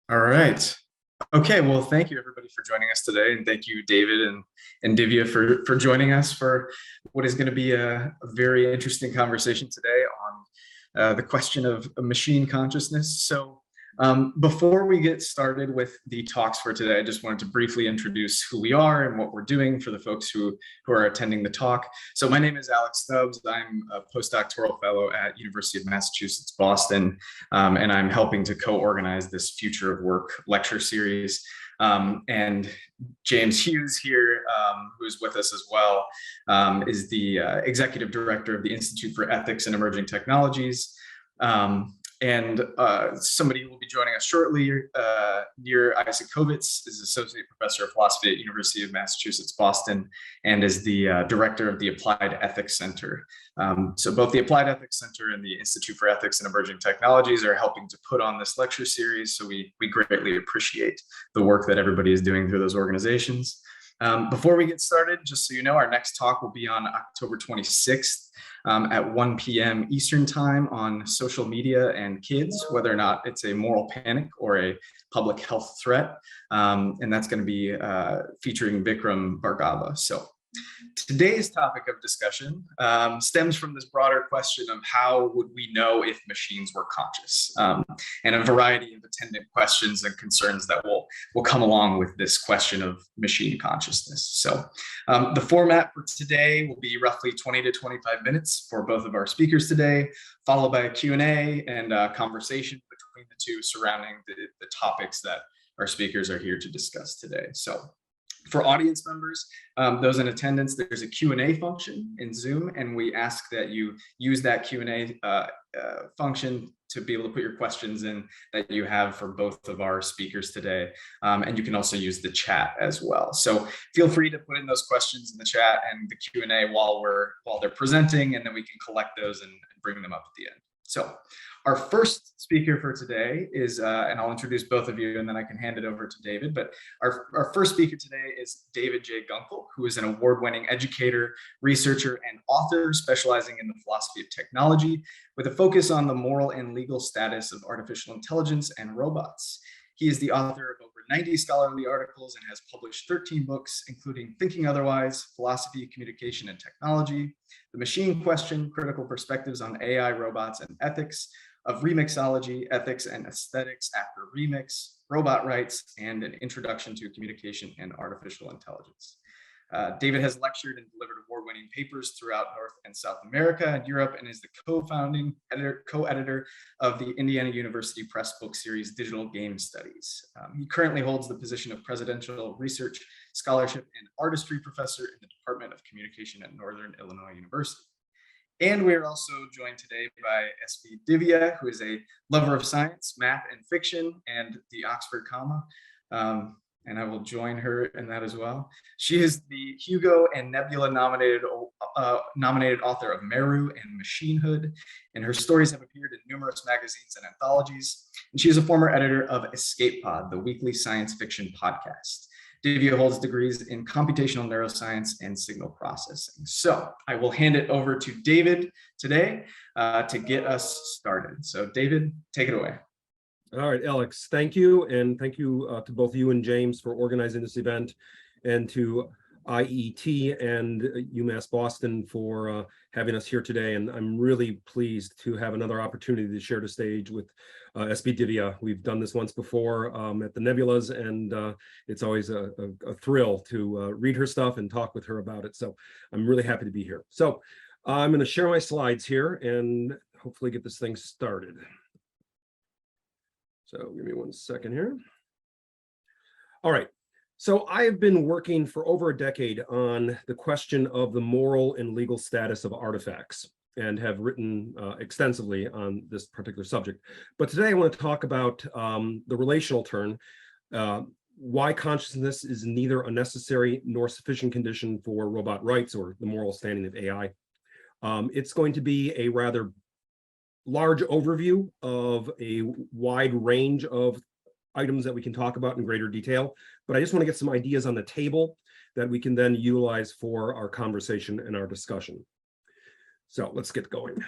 All right. Okay, well, thank you everybody for joining us today, and thank you, David and Divya, for joining us for what is going to be a very interesting conversation today on the question of machine consciousness. So, before we get started with the talks for today, I just wanted to briefly introduce who we are and what we're doing for the folks who are attending the talk. So, my name is Alex Stubbs. I'm a postdoctoral fellow at University of Massachusetts, Boston, and I'm helping to co-organize this Future of Work lecture series. And James Hughes here, who's with us as well, is the executive director of the Institute for Ethics and Emerging Technologies. And somebody who will be joining us shortly, Nir Isakovitz, is associate professor of philosophy at University of Massachusetts, Boston, and is the director of the Applied Ethics Center. So both the Applied Ethics Center and the Institute for Ethics and Emerging Technologies are helping to put on this lecture series. So we greatly appreciate the work that everybody is doing through those organizations. Before we get started, just so you know, our next talk will be on October 26th at 1 p.m. Eastern time on social media and kids, whether or not it's a moral panic or a public health threat. And that's going to be featuring Vikram Bhargava. So today's topic of discussion stems from this broader question of how would we know if machines were conscious, and a variety of attendant questions and concerns that will come along with this question of machine consciousness. So the format for today will be roughly 20 to 25 minutes for both of our speakers today, followed by a Q&A and a conversation between the two surrounding the topics that our speakers are here to discuss today. So for audience members, those in attendance, there's a Q&A function in Zoom, and we ask that you use that Q&A function to be able to put your questions in that you have for both of our speakers today. And you can also use the chat as well. So feel free to put in those questions in the chat and the Q&A while they're presenting, and then we can collect those and bring them up at the end. So our first speaker for today is, and I'll introduce both of you and then I can hand it over to David, but our first speaker today is David J. Gunkel, who is an award-winning educator, researcher, and author specializing in the philosophy of technology with a focus on the moral and legal status of artificial intelligence and robots. He is the author of over 90 scholarly articles and has published 13 books, including Thinking Otherwise, Philosophy, Communication, and Technology, The Machine Question, Critical Perspectives on AI, Robots, and Ethics, of Remixology, Ethics and Aesthetics After Remix, Robot Rights, and An Introduction to Communication and Artificial Intelligence. David has lectured and delivered award-winning papers throughout North and South America and Europe, and is the co-editor of the Indiana University Press book series, Digital Game Studies. He currently holds the position of Presidential Research Scholarship and Artistry Professor in the Department of Communication at Northern Illinois University. And we are also joined today by S.V. Divya, who is a lover of science, math, and fiction, and the Oxford comma. And I will join her in that as well. She is the Hugo and Nebula nominated author of Meru and Machinehood, and her stories have appeared in numerous magazines and anthologies. And she is a former editor of Escape Pod, the weekly science fiction podcast. Divya holds degrees in computational neuroscience and signal processing. So I will hand it over to David today to get us started. So David, take it away. All right, Alex, thank you. And thank you to both you and James for organizing this event, and to IEET and UMass Boston for having us here today. And I'm really pleased to have another opportunity to share the stage with S.B. Divya. We've done this once before at the Nebulas, and it's always a thrill to read her stuff and talk with her about it. So I'm really happy to be here. So I'm going to share my slides here and hopefully get this thing started. So give me one second here. All right. So I have been working for over a decade on the question of the moral and legal status of artifacts, and have written extensively on this particular subject. But today I want to talk about the relational turn, why consciousness is neither a necessary nor sufficient condition for robot rights or the moral standing of AI. It's going to be a rather large overview of a wide range of items that we can talk about in greater detail, but I just want to get some ideas on the table that we can then utilize for our conversation and our discussion. So let's get going.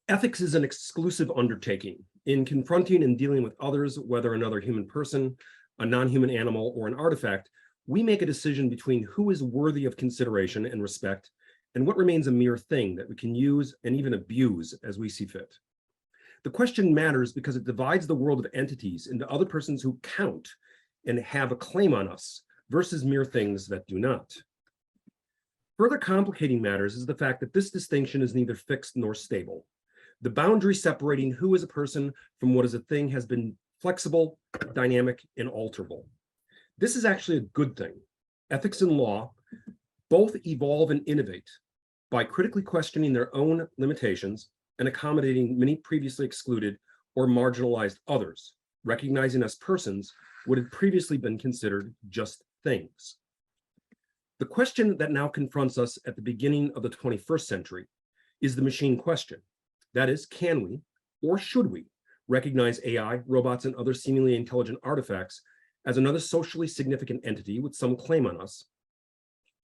Ethics is an exclusive undertaking. In confronting and dealing with others, whether another human person, a non-human animal, or an artifact, we make a decision between who is worthy of consideration and respect and what remains a mere thing that we can use and even abuse as we see fit. The question matters because it divides the world of entities into other persons who count and have a claim on us versus mere things that do not. Further complicating matters is the fact that this distinction is neither fixed nor stable. The boundary separating who is a person from what is a thing has been flexible, dynamic, and alterable. This is actually a good thing. Ethics and law both evolve and innovate by critically questioning their own limitations and accommodating many previously excluded or marginalized others, recognizing as persons what had previously been considered just things. The question that now confronts us at the beginning of the 21st century is the machine question. That is, can we, or should we, recognize AI, robots, and other seemingly intelligent artifacts as another socially significant entity with some claim on us?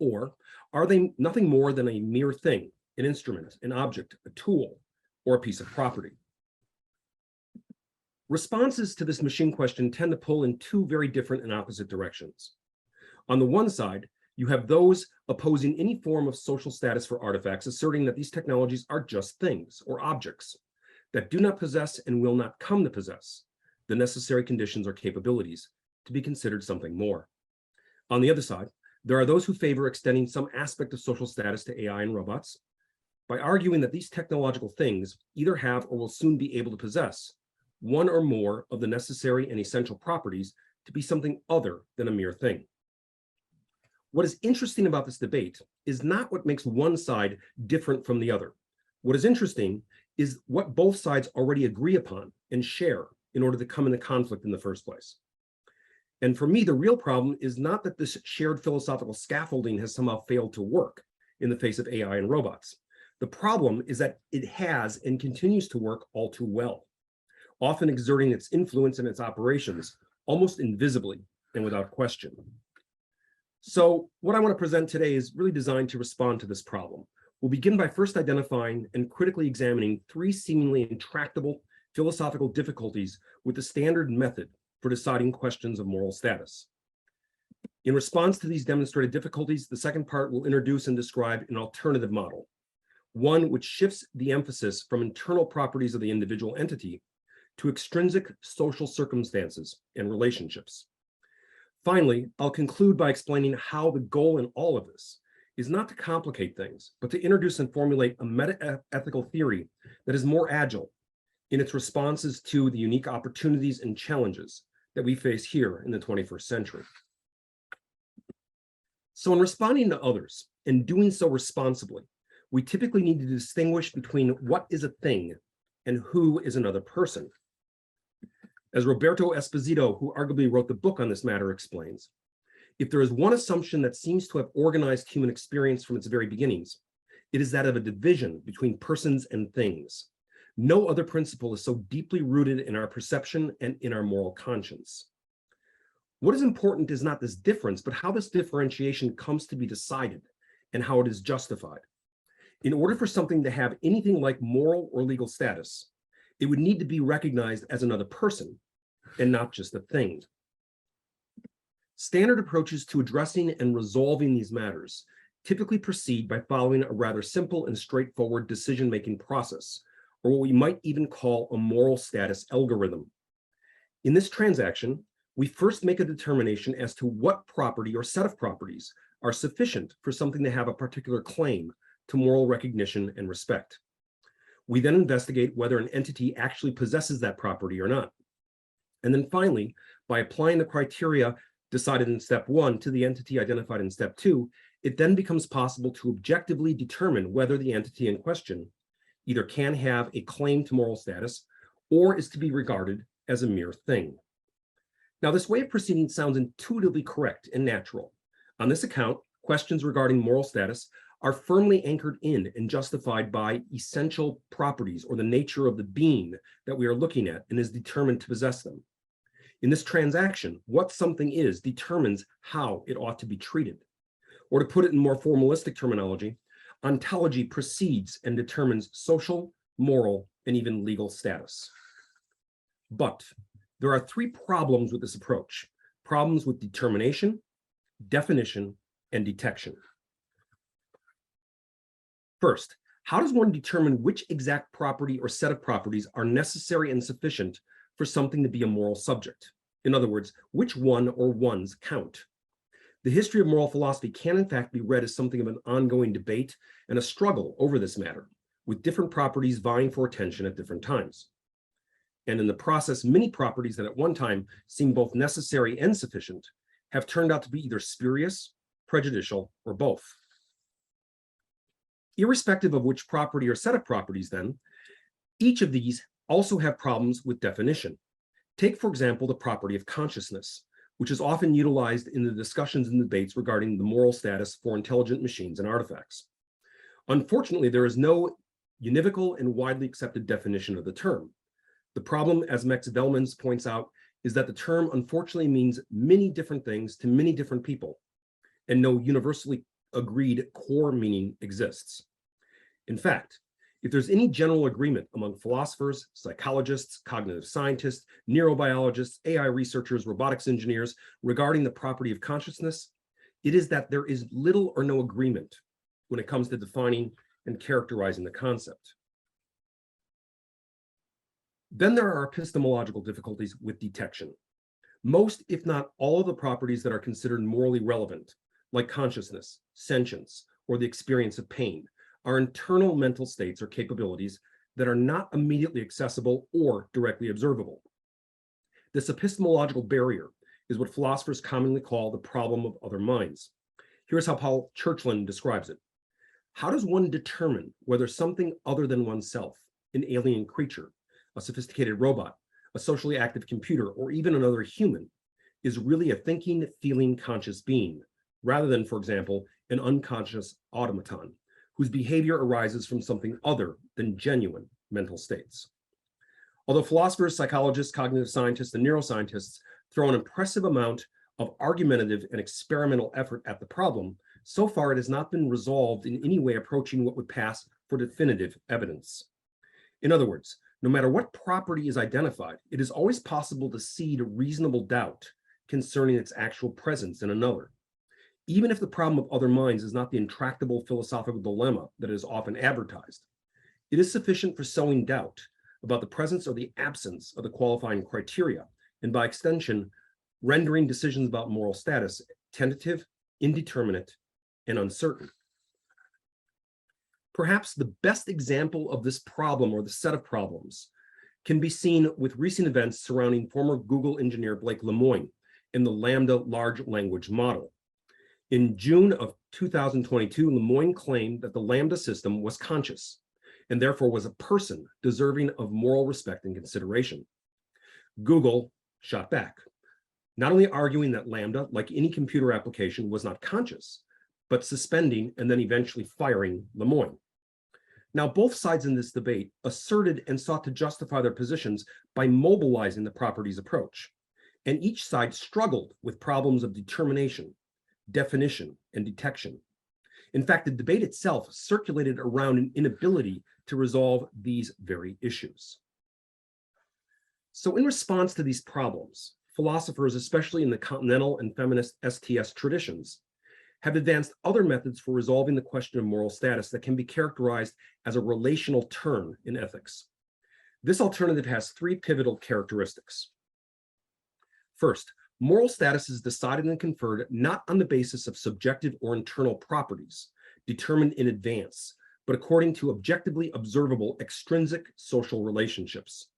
Or are they nothing more than a mere thing, an instrument, an object, a tool, or a piece of property? Responses to this machine question tend to pull in two very different and opposite directions. On the one side, you have those opposing any form of social status for artifacts, asserting that these technologies are just things or objects that do not possess and will not come to possess the necessary conditions or capabilities to be considered something more. On the other side, there are those who favor extending some aspect of social status to AI and robots by arguing that these technological things either have or will soon be able to possess one or more of the necessary and essential properties to be something other than a mere thing. What is interesting about this debate is not what makes one side different from the other. What is interesting is what both sides already agree upon and share in order to come into conflict in the first place. And for me, the real problem is not that this shared philosophical scaffolding has somehow failed to work in the face of AI and robots. The problem is that it has and continues to work all too well, often exerting its influence in its operations almost invisibly and without question. So what I want to present today is really designed to respond to this problem. We'll begin by first identifying and critically examining three seemingly intractable philosophical difficulties with the standard method for deciding questions of moral status. In response to these demonstrated difficulties, the second part will introduce and describe an alternative model, one which shifts the emphasis from internal properties of the individual entity to extrinsic social circumstances and relationships. Finally, I'll conclude by explaining how the goal in all of this is not to complicate things, but to introduce and formulate a meta-ethical theory that is more agile in its responses to the unique opportunities and challenges that we face here in the 21st century. So in responding to others and doing so responsibly, we typically need to distinguish between what is a thing and who is another person. As Roberto Esposito, who arguably wrote the book on this matter, explains, if there is one assumption that seems to have organized human experience from its very beginnings, it is that of a division between persons and things. No other principle is so deeply rooted in our perception and in our moral conscience. What is important is not this difference, but how this differentiation comes to be decided and how it is justified. In order for something to have anything like moral or legal status, it would need to be recognized as another person and not just a thing. Standard approaches to addressing and resolving these matters typically proceed by following a rather simple and straightforward decision-making process, or what we might even call a moral status algorithm. In this transaction, we first make a determination as to what property or set of properties are sufficient for something to have a particular claim to moral recognition and respect. We then investigate whether an entity actually possesses that property or not. And then finally, by applying the criteria decided in step 1 to the entity identified in step 2, it then becomes possible to objectively determine whether the entity in question either can have a claim to moral status or is to be regarded as a mere thing. Now, this way of proceeding sounds intuitively correct and natural. On this account, questions regarding moral status are firmly anchored in and justified by essential properties or the nature of the being that we are looking at and is determined to possess them. In this transaction, what something is determines how it ought to be treated. Or to put it in more formalistic terminology, ontology precedes and determines social, moral, and even legal status. But there are three problems with this approach: problems with determination, definition, and detection. First, how does one determine which exact property or set of properties are necessary and sufficient for something to be a moral subject? In other words, which one or ones count? The history of moral philosophy can in fact be read as something of an ongoing debate and a struggle over this matter, with different properties vying for attention at different times. And in the process, many properties that at one time seemed both necessary and sufficient have turned out to be either spurious, prejudicial, or both. Irrespective of which property or set of properties, then, each of these also have problems with definition. Take, for example, the property of consciousness, which is often utilized in the discussions and debates regarding the moral status for intelligent machines and artifacts. Unfortunately, there is no univocal and widely accepted definition of the term. The problem, as Max Bellmans points out, is that the term unfortunately means many different things to many different people, and no universally agreed core meaning exists. In fact, if there's any general agreement among philosophers, psychologists, cognitive scientists, neurobiologists, AI researchers, robotics engineers regarding the property of consciousness, it is that there is little or no agreement when it comes to defining and characterizing the concept. Then there are epistemological difficulties with detection. Most, if not all, of the properties that are considered morally relevant, like consciousness, sentience, or the experience of pain, are internal mental states or capabilities that are not immediately accessible or directly observable. This epistemological barrier is what philosophers commonly call the problem of other minds. Here's how Paul Churchland describes it. How does one determine whether something other than oneself, an alien creature, a sophisticated robot, a socially active computer, or even another human, is really a thinking, feeling, conscious being, rather than, for example, an unconscious automaton, whose behavior arises from something other than genuine mental states? Although philosophers, psychologists, cognitive scientists, and neuroscientists throw an impressive amount of argumentative and experimental effort at the problem, so far it has not been resolved in any way approaching what would pass for definitive evidence. In other words, no matter what property is identified, it is always possible to seed a reasonable doubt concerning its actual presence in another. Even if the problem of other minds is not the intractable philosophical dilemma that is often advertised, it is sufficient for sowing doubt about the presence or the absence of the qualifying criteria, and by extension, rendering decisions about moral status tentative, indeterminate, and uncertain. Perhaps the best example of this problem, or the set of problems, can be seen with recent events surrounding former Google engineer Blake Lemoine and the Lambda large language model. In June of 2022, Lemoine claimed that the Lambda system was conscious and therefore was a person deserving of moral respect and consideration. Google shot back, not only arguing that Lambda, like any computer application, was not conscious, but suspending and then eventually firing Lemoine. Now, both sides in this debate asserted and sought to justify their positions by mobilizing the properties approach, and each side struggled with problems of determination, definition, and detection. In fact, the debate itself circulated around an inability to resolve these very issues. So in response to these problems, philosophers, especially in the continental and feminist STS traditions, have advanced other methods for resolving the question of moral status that can be characterized as a relational turn in ethics. This alternative has three pivotal characteristics. First, moral status is decided and conferred not on the basis of subjective or internal properties determined in advance, but according to objectively observable extrinsic social relationships.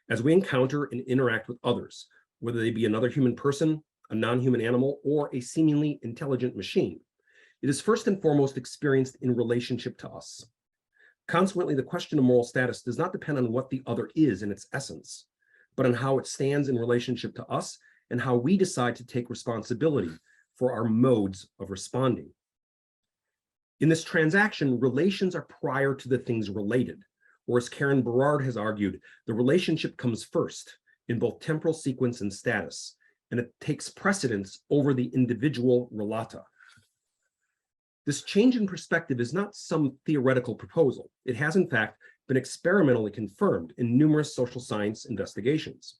As we encounter and interact with others, whether they be another human person, a non-human animal, or a seemingly intelligent machine, it is first and foremost experienced in relationship to us. Consequently, the question of moral status does not depend on what the other is in its essence, but on how it stands in relationship to us and how we decide to take responsibility for our modes of responding. In this transaction, relations are prior to the things related, or as Karen Berard has argued, the relationship comes first in both temporal sequence and status, and it takes precedence over the individual relata. This change in perspective is not some theoretical proposal. It has, in fact, been experimentally confirmed in numerous social science investigations.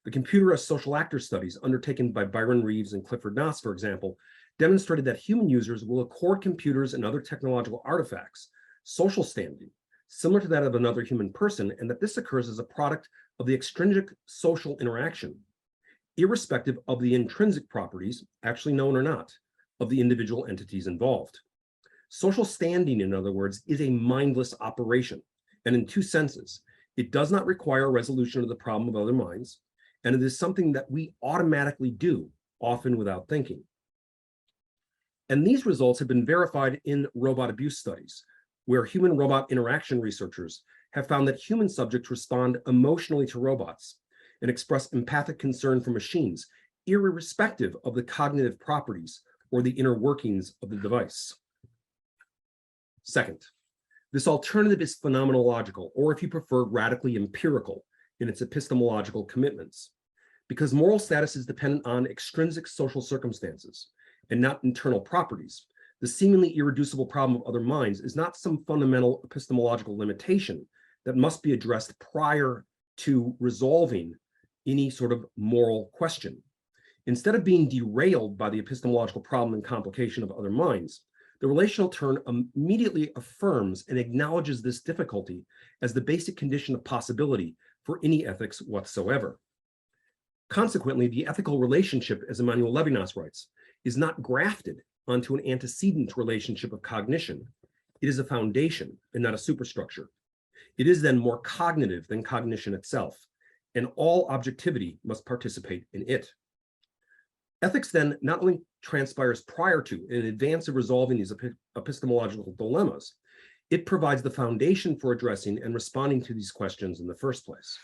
The computer as social actor studies undertaken by Byron Reeves and Clifford Noss, for example, demonstrated that human users will accord computers and other technological artifacts social standing, similar to that of another human person, and that this occurs as a product of the extrinsic social interaction, irrespective of the intrinsic properties, actually known or not, of the individual entities involved. Social standing, in other words, is a mindless operation, and in two senses. It does not require a resolution of the problem of other minds, and it is something that we automatically do, often without thinking. And these results have been verified in robot abuse studies, where human-robot interaction researchers have found that human subjects respond emotionally to robots and express empathic concern for machines, irrespective of the cognitive properties or the inner workings of the device. Second, this alternative is phenomenological, or if you prefer, radically empirical in its epistemological commitments. Because moral status is dependent on extrinsic social circumstances and not internal properties, the seemingly irreducible problem of other minds is not some fundamental epistemological limitation that must be addressed prior to resolving any sort of moral question. Instead of being derailed by the epistemological problem and complication of other minds, the relational turn immediately affirms and acknowledges this difficulty as the basic condition of possibility for any ethics whatsoever. Consequently, the ethical relationship, as Emmanuel Levinas writes, is not grafted onto an antecedent relationship of cognition. It is a foundation and not a superstructure. It is then more cognitive than cognition itself, and all objectivity must participate in it. Ethics then not only transpires prior to and in advance of resolving these epistemological dilemmas, it provides the foundation for addressing and responding to these questions in the first place.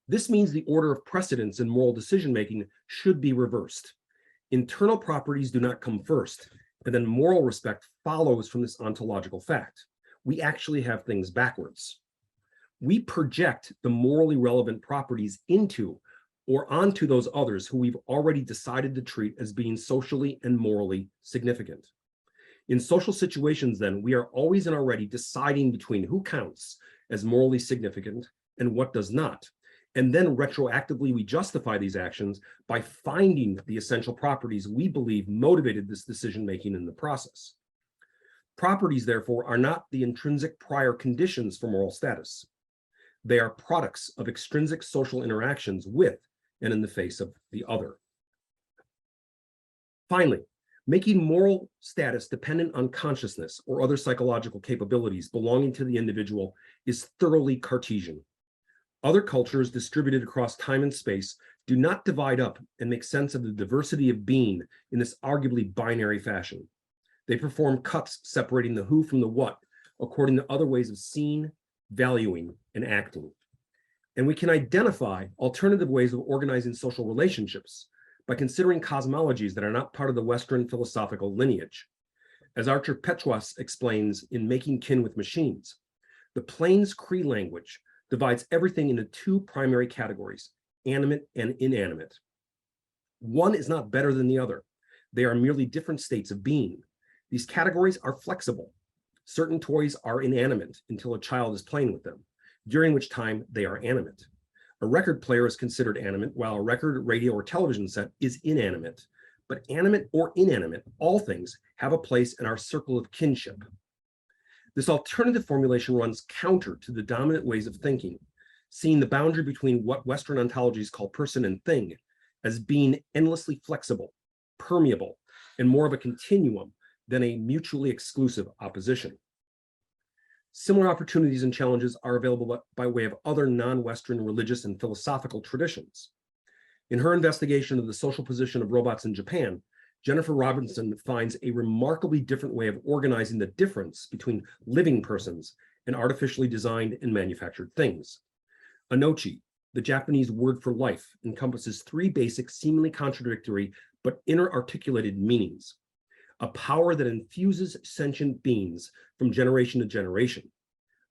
This means the order of precedence in moral decision-making should be reversed. Internal properties do not come first, and then moral respect follows from this ontological fact. We actually have things backwards. We project the morally relevant properties into or onto those others who we've already decided to treat as being socially and morally significant. In social situations, then, we are always and already deciding between who counts as morally significant and what does not. And then retroactively, we justify these actions by finding the essential properties we believe motivated this decision-making in the process. Properties, therefore, are not the intrinsic prior conditions for moral status. They are products of extrinsic social interactions with and in the face of the other. Finally, making moral status dependent on consciousness or other psychological capabilities belonging to the individual is thoroughly Cartesian. Other cultures distributed across time and space do not divide up and make sense of the diversity of being in this arguably binary fashion. They perform cuts separating the who from the what, according to other ways of seeing, valuing, and acting. And we can identify alternative ways of organizing social relationships by considering cosmologies that are not part of the Western philosophical lineage. As Archer Petras explains in Making Kin with Machines, the Plains Cree language divides everything into two primary categories, animate and inanimate. One is not better than the other. They are merely different states of being. These categories are flexible. Certain toys are inanimate until a child is playing with them, during which time they are animate. A record player is considered animate, while a record, radio, or television set is inanimate. But animate or inanimate, all things have a place in our circle of kinship. This alternative formulation runs counter to the dominant ways of thinking, seeing the boundary between what Western ontologies call person and thing as being endlessly flexible, permeable, and more of a continuum than a mutually exclusive opposition. Similar opportunities and challenges are available by way of other non-Western religious and philosophical traditions. In her investigation of the social position of robots in Japan, Jennifer Robinson finds a remarkably different way of organizing the difference between living persons and artificially designed and manufactured things. Anochi, the Japanese word for life, encompasses three basic, seemingly contradictory, but inter-articulated meanings. A power that infuses sentient beings from generation to generation,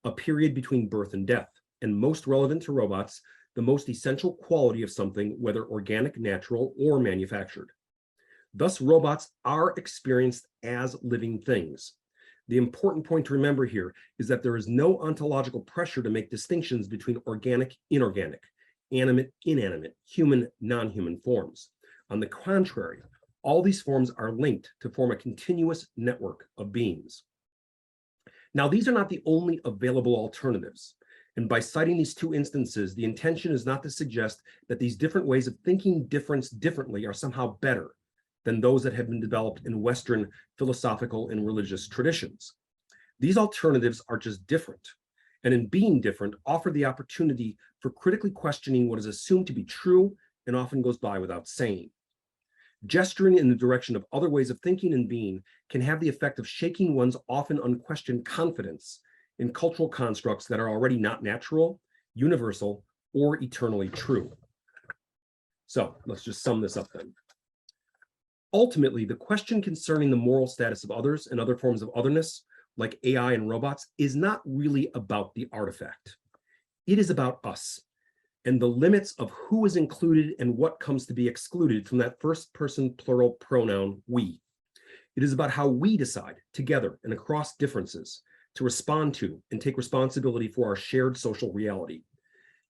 a period between birth and death, and most relevant to robots, the most essential quality of something, whether organic, natural, or manufactured. Thus, robots are experienced as living things. The important point to remember here is that there is no ontological pressure to make distinctions between organic, inorganic, animate, inanimate, human, non-human forms. On the contrary, all these forms are linked to form a continuous network of beings. Now, these are not the only available alternatives. And by citing these two instances, the intention is not to suggest that these different ways of thinking differently are somehow better than those that have been developed in Western philosophical and religious traditions. These alternatives are just different, and in being different, offer the opportunity for critically questioning what is assumed to be true and often goes by without saying. Gesturing in the direction of other ways of thinking and being can have the effect of shaking one's often unquestioned confidence in cultural constructs that are already not natural, universal, or eternally true. So let's just sum this up then. Ultimately, the question concerning the moral status of others and other forms of otherness, like AI and robots, is not really about the artifact. It is about us and the limits of who is included and what comes to be excluded from that first person plural pronoun, we. It is about how we decide, together and across differences, to respond to and take responsibility for our shared social reality.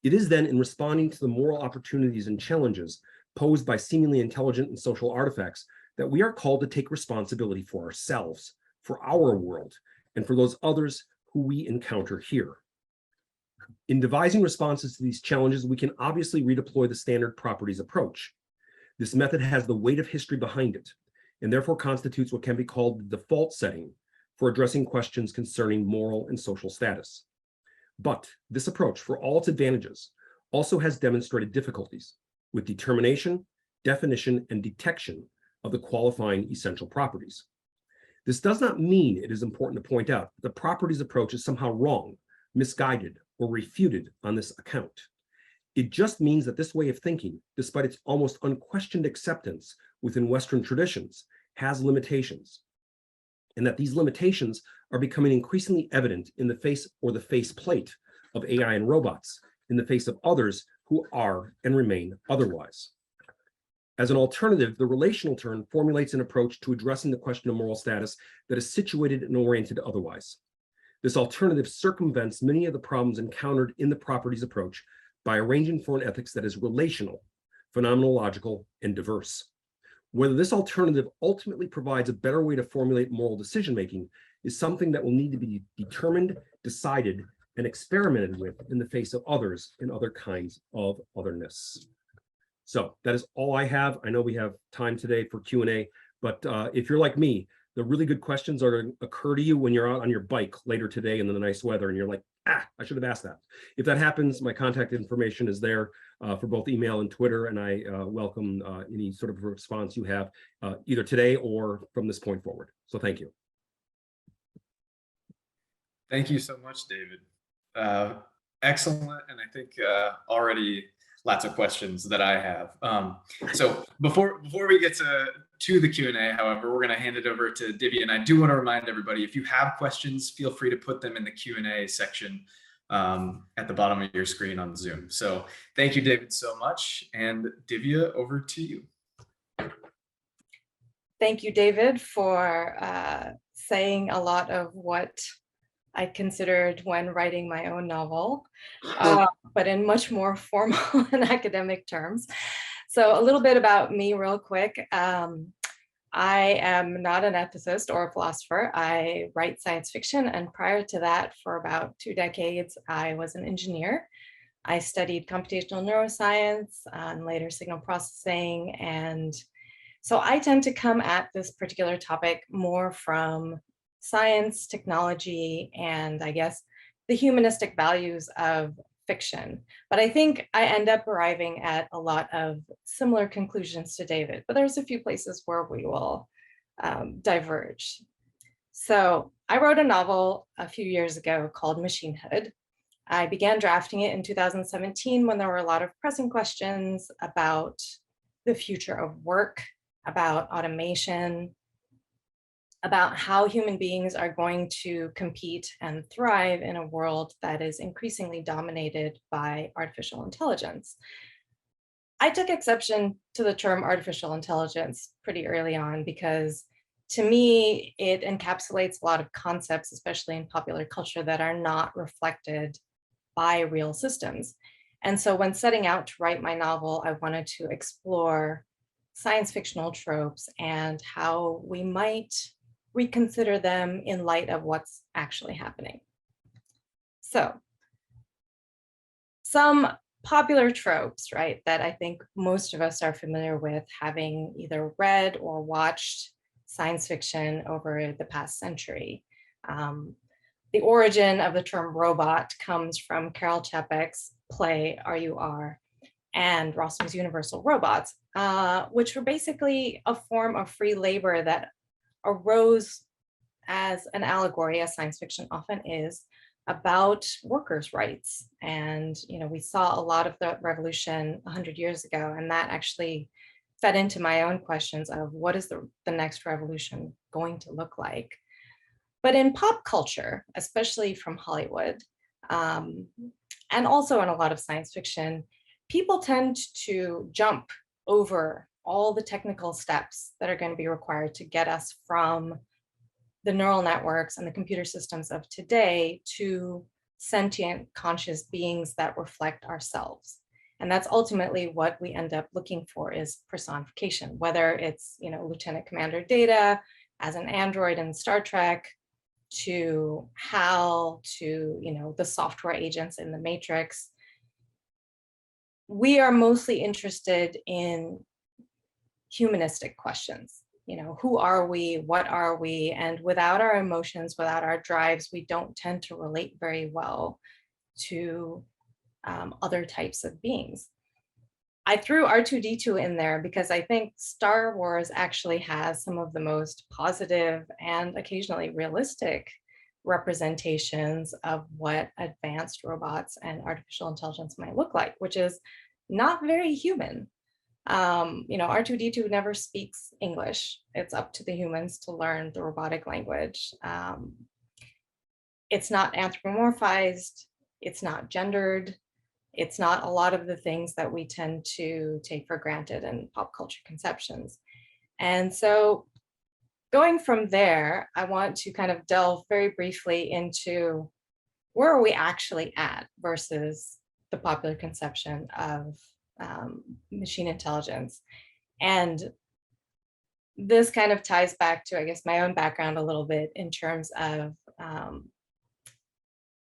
It is then in responding to the moral opportunities and challenges posed by seemingly intelligent and social artifacts that we are called to take responsibility for ourselves, for our world, and for those others who we encounter here. In devising responses to these challenges, we can obviously redeploy the standard properties approach. This method has the weight of history behind it, and therefore constitutes what can be called the default setting for addressing questions concerning moral and social status. But this approach, for all its advantages, also has demonstrated difficulties with determination, definition, and detection of the qualifying essential properties. This does not mean, it is important to point out, that the properties approach is somehow wrong, misguided, or refuted on this account. It just means that this way of thinking, despite its almost unquestioned acceptance within Western traditions, has limitations, and that these limitations are becoming increasingly evident in the face or the faceplate of AI and robots, in the face of others who are and remain otherwise. As an alternative, the relational turn formulates an approach to addressing the question of moral status that is situated and oriented otherwise. This alternative circumvents many of the problems encountered in the properties approach by arranging for an ethics that is relational, phenomenological, and diverse. Whether this alternative ultimately provides a better way to formulate moral decision-making is something that will need to be determined, decided, and experimented with in the face of others and other kinds of otherness. So that is all I have. I know we have time today for Q&A, but if you're like me, the really good questions are going to occur to you when you're out on your bike later today in the nice weather, and you're like, I should have asked that. If that happens, my contact information is there for both email and Twitter, and I welcome any sort of response you have either today or from this point forward. So thank you. Thank you so much, David. Excellent, and I think already lots of questions that I have. So before we get to the Q&A, however, we're going to hand it over to Divya, and I do want to remind everybody, if you have questions, feel free to put them in the Q&A section at the bottom of your screen on Zoom. So thank you, David, so much, and Divya, over to you. Thank you, David, for saying a lot of what I considered when writing my own novel, but in much more formal and academic terms. So a little bit about me real quick. I am not an ethicist or a philosopher. I write science fiction, and prior to that, for about 2 decades, I was an engineer. I studied computational neuroscience and later signal processing. And so I tend to come at this particular topic more from science, technology, and I guess the humanistic values of fiction. But I think I end up arriving at a lot of similar conclusions to David, but there's a few places where we will diverge. So I wrote a novel a few years ago called Machinehood. I began drafting it in 2017 when there were a lot of pressing questions about the future of work, about automation, about how human beings are going to compete and thrive in a world that is increasingly dominated by artificial intelligence. I took exception to the term artificial intelligence pretty early on because to me, it encapsulates a lot of concepts, especially in popular culture, that are not reflected by real systems. And so when setting out to write my novel, I wanted to explore science fictional tropes and how we might reconsider them in light of what's actually happening. So some popular tropes, right, that I think most of us are familiar with, having either read or watched science fiction over the past century. The origin of the term robot comes from Karel Čapek's play RUR and Rossum's Universal Robots, which were basically a form of free labor that arose as an allegory, as science fiction often is, about workers' rights. And we saw a lot of the revolution 100 years ago, and that actually fed into my own questions of what is the next revolution going to look like. But in pop culture, especially from Hollywood, and also in a lot of science fiction, people tend to jump over all the technical steps that are going to be required to get us from the neural networks and the computer systems of today to sentient conscious beings that reflect ourselves. And that's ultimately what we end up looking for, is personification, whether it's Lieutenant Commander Data as an android in Star Trek, to HAL, to the software agents in the Matrix. We are mostly interested in humanistic questions. Who are we? What are we? And without our emotions, without our drives, we don't tend to relate very well to other types of beings. I threw R2-D2 in there because I think Star Wars actually has some of the most positive and occasionally realistic representations of what advanced robots and artificial intelligence might look like, which is not very human. R2-D2 never speaks English. It's up to the humans to learn the robotic language. It's not anthropomorphized. It's not gendered. It's not a lot of the things that we tend to take for granted in pop culture conceptions. And so going from there, I want to kind of delve very briefly into where are we actually at versus the popular conception of machine intelligence. And this kind of ties back to, I guess, my own background a little bit in terms of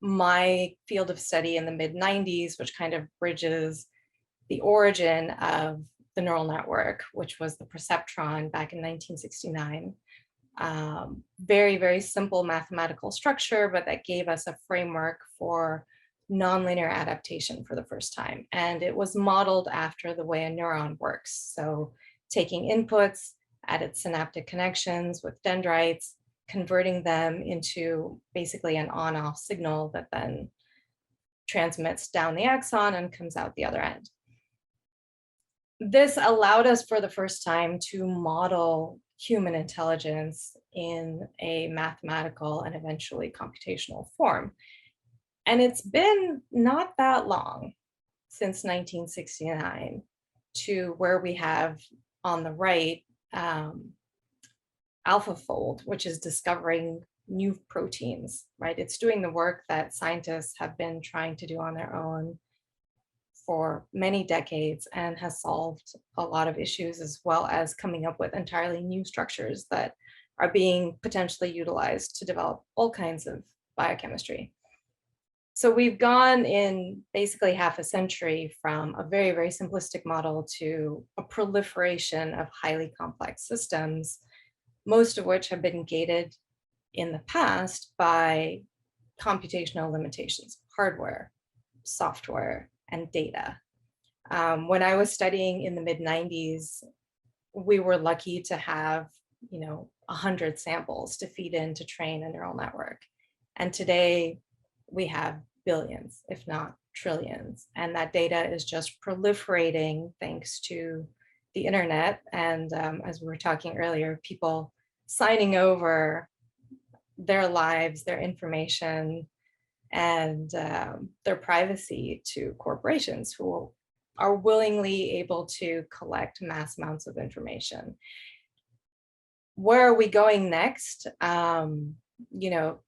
my field of study in the mid-90s, which kind of bridges the origin of the neural network, which was the perceptron back in 1969. Very, very simple mathematical structure, but that gave us a framework for nonlinear adaptation for the first time. And it was modeled after the way a neuron works. So taking inputs at its synaptic connections with dendrites, converting them into basically an on-off signal that then transmits down the axon and comes out the other end. This allowed us for the first time to model human intelligence in a mathematical and eventually computational form. And it's been not that long since 1969 to where we have on the right AlphaFold, which is discovering new proteins, right? It's doing the work that scientists have been trying to do on their own for many decades and has solved a lot of issues, as well as coming up with entirely new structures that are being potentially utilized to develop all kinds of biochemistry. So we've gone in basically half a century from a very, very simplistic model to a proliferation of highly complex systems, most of which have been gated in the past by computational limitations, hardware, software, and data. When I was studying in the mid-90s, we were lucky to have 100 samples to feed in to train a neural network. And today we have billions, if not trillions. And that data is just proliferating thanks to the internet. And as we were talking earlier, people signing over their lives, their information, and their privacy to corporations who are willingly able to collect mass amounts of information. where are we going next? You know,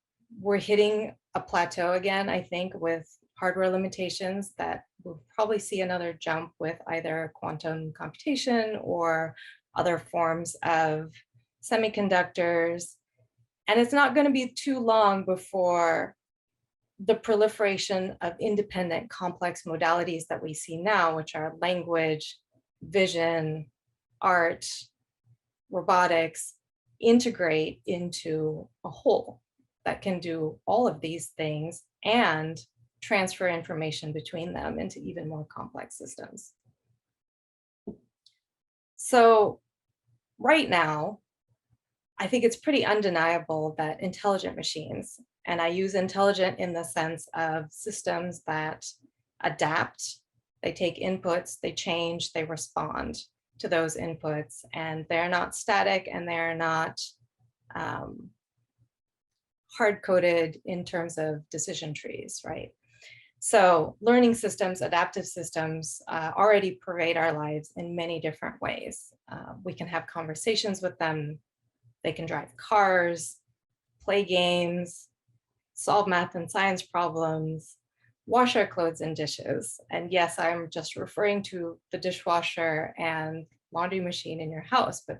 we're hitting a plateau again, I think, with hardware limitations that we'll probably see another jump with either quantum computation or other forms of semiconductors. And it's not going to be too long before the proliferation of independent complex modalities that we see now, which are language, vision, art, robotics, integrate into a whole that can do all of these things and transfer information between them into even more complex systems. So right now, I think it's pretty undeniable that intelligent machines, and I use intelligent in the sense of systems that adapt, they take inputs, they change, they respond to those inputs, and they're not static and they're not hard-coded in terms of decision trees, right? So learning systems, adaptive systems already pervade our lives in many different ways. We can have conversations with them. They can drive cars, play games, solve math and science problems, wash our clothes and dishes. And yes, I'm just referring to the dishwasher and laundry machine in your house, but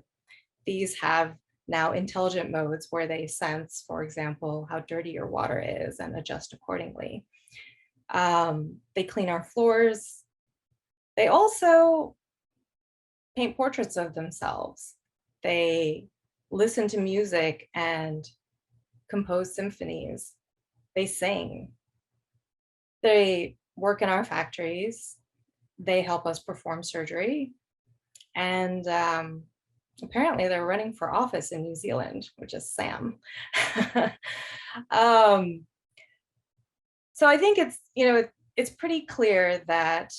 these have now intelligent modes where they sense, for example, how dirty your water is and adjust accordingly. They clean our floors. They also paint portraits of themselves. They listen to music and compose symphonies. They sing. They work in our factories. They help us perform surgery. And apparently they're running for office in New Zealand, which is Sam. So I think it's, you know, it's pretty clear that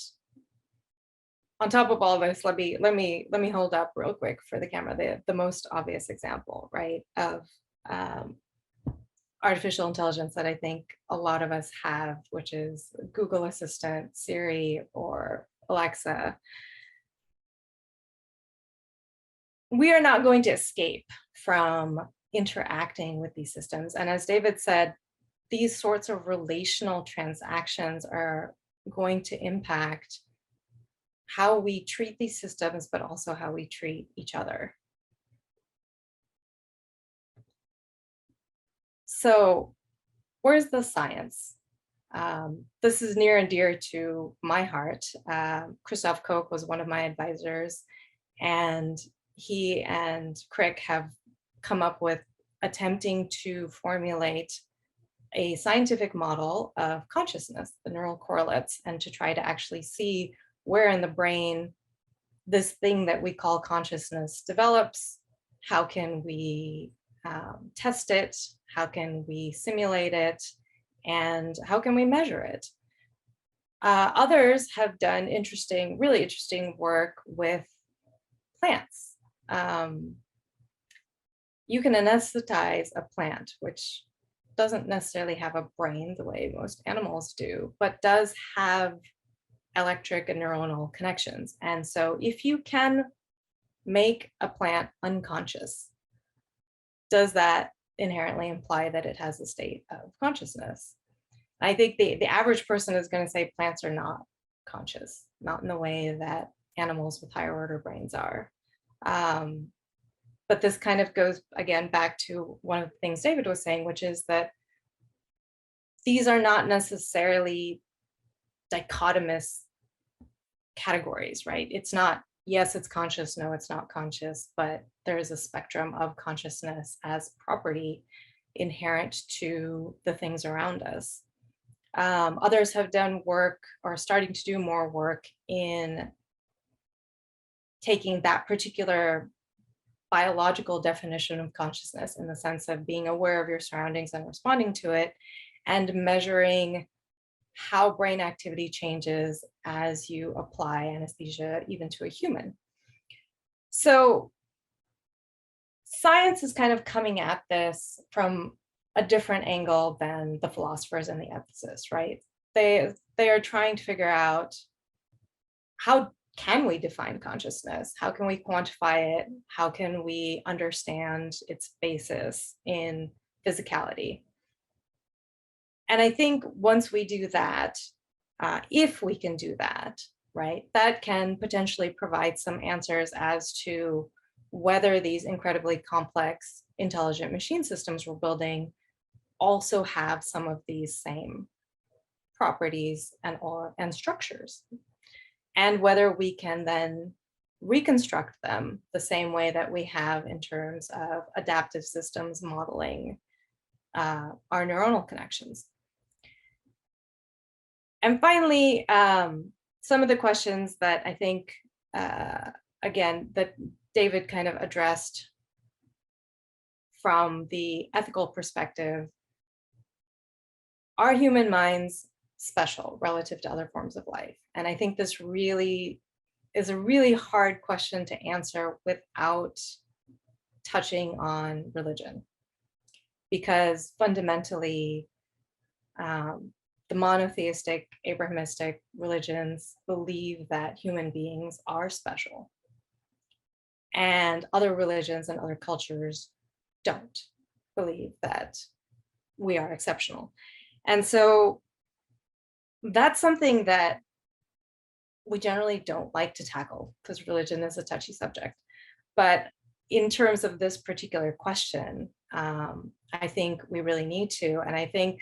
on top of all this, let me hold up real quick for the camera the most obvious example, right, of artificial intelligence that I think a lot of us have, which is Google Assistant, Siri, or Alexa. We are not going to escape from interacting with these systems. And as David said, these sorts of relational transactions are going to impact how we treat these systems, but also how we treat each other. So where's the science? This is near and dear to my heart. Christoph Koch was one of my advisors, and he and Crick have come up with attempting to formulate a scientific model of consciousness, the neural correlates, and to try to actually see where in the brain this thing that we call consciousness develops. How can we test it? How can we simulate it? And how can we measure it? Others have done really interesting work with plants. You can anesthetize a plant, which doesn't necessarily have a brain the way most animals do, but does have electric and neuronal connections. And so if you can make a plant unconscious, does that inherently imply that it has a state of consciousness? I think the average person is going to say plants are not conscious, not in the way that animals with higher order brains are. But this kind of goes again back to one of the things David was saying, which is that these are not necessarily dichotomous categories, right? It's not, yes, it's conscious, no, it's not conscious, but there is a spectrum of consciousness as property inherent to the things around us. Others have done work or starting to do more work in taking that particular biological definition of consciousness in the sense of being aware of your surroundings and responding to it, and measuring how brain activity changes as you apply anesthesia even to a human. So science is kind of coming at this from a different angle than the philosophers and the ethicists, right? They are trying to figure out how can we define consciousness? How can we quantify it? How can we understand its basis in physicality? And I think once we do that, if we can do that, right, that can potentially provide some answers as to whether these incredibly complex intelligent machine systems we're building also have some of these same properties and structures, and whether we can then reconstruct them the same way that we have in terms of adaptive systems modeling our neuronal connections. And finally, some of the questions that I think, again, that David kind of addressed from the ethical perspective. Are human minds special relative to other forms of life? And I think this really is a really hard question to answer without touching on religion, because fundamentally, the monotheistic, Abrahamistic religions believe that human beings are special, and other religions and other cultures don't believe that we are exceptional. And so that's something that we generally don't like to tackle because religion is a touchy subject. But in terms of this particular question, I think we really need to. And I think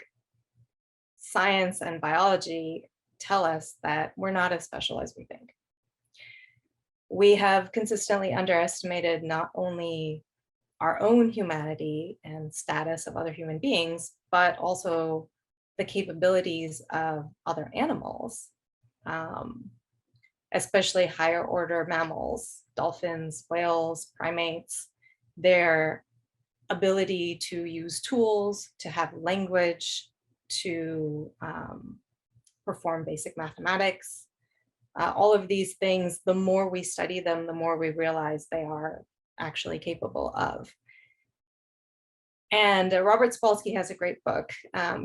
science and biology tell us that we're not as special as we think. We have consistently underestimated not only our own humanity and status of other human beings, but also the capabilities of other animals, especially higher order mammals, dolphins, whales, primates, their ability to use tools, to have language, to perform basic mathematics. All of these things, the more we study them, the more we realize they are actually capable of. And Robert Sapolsky has a great book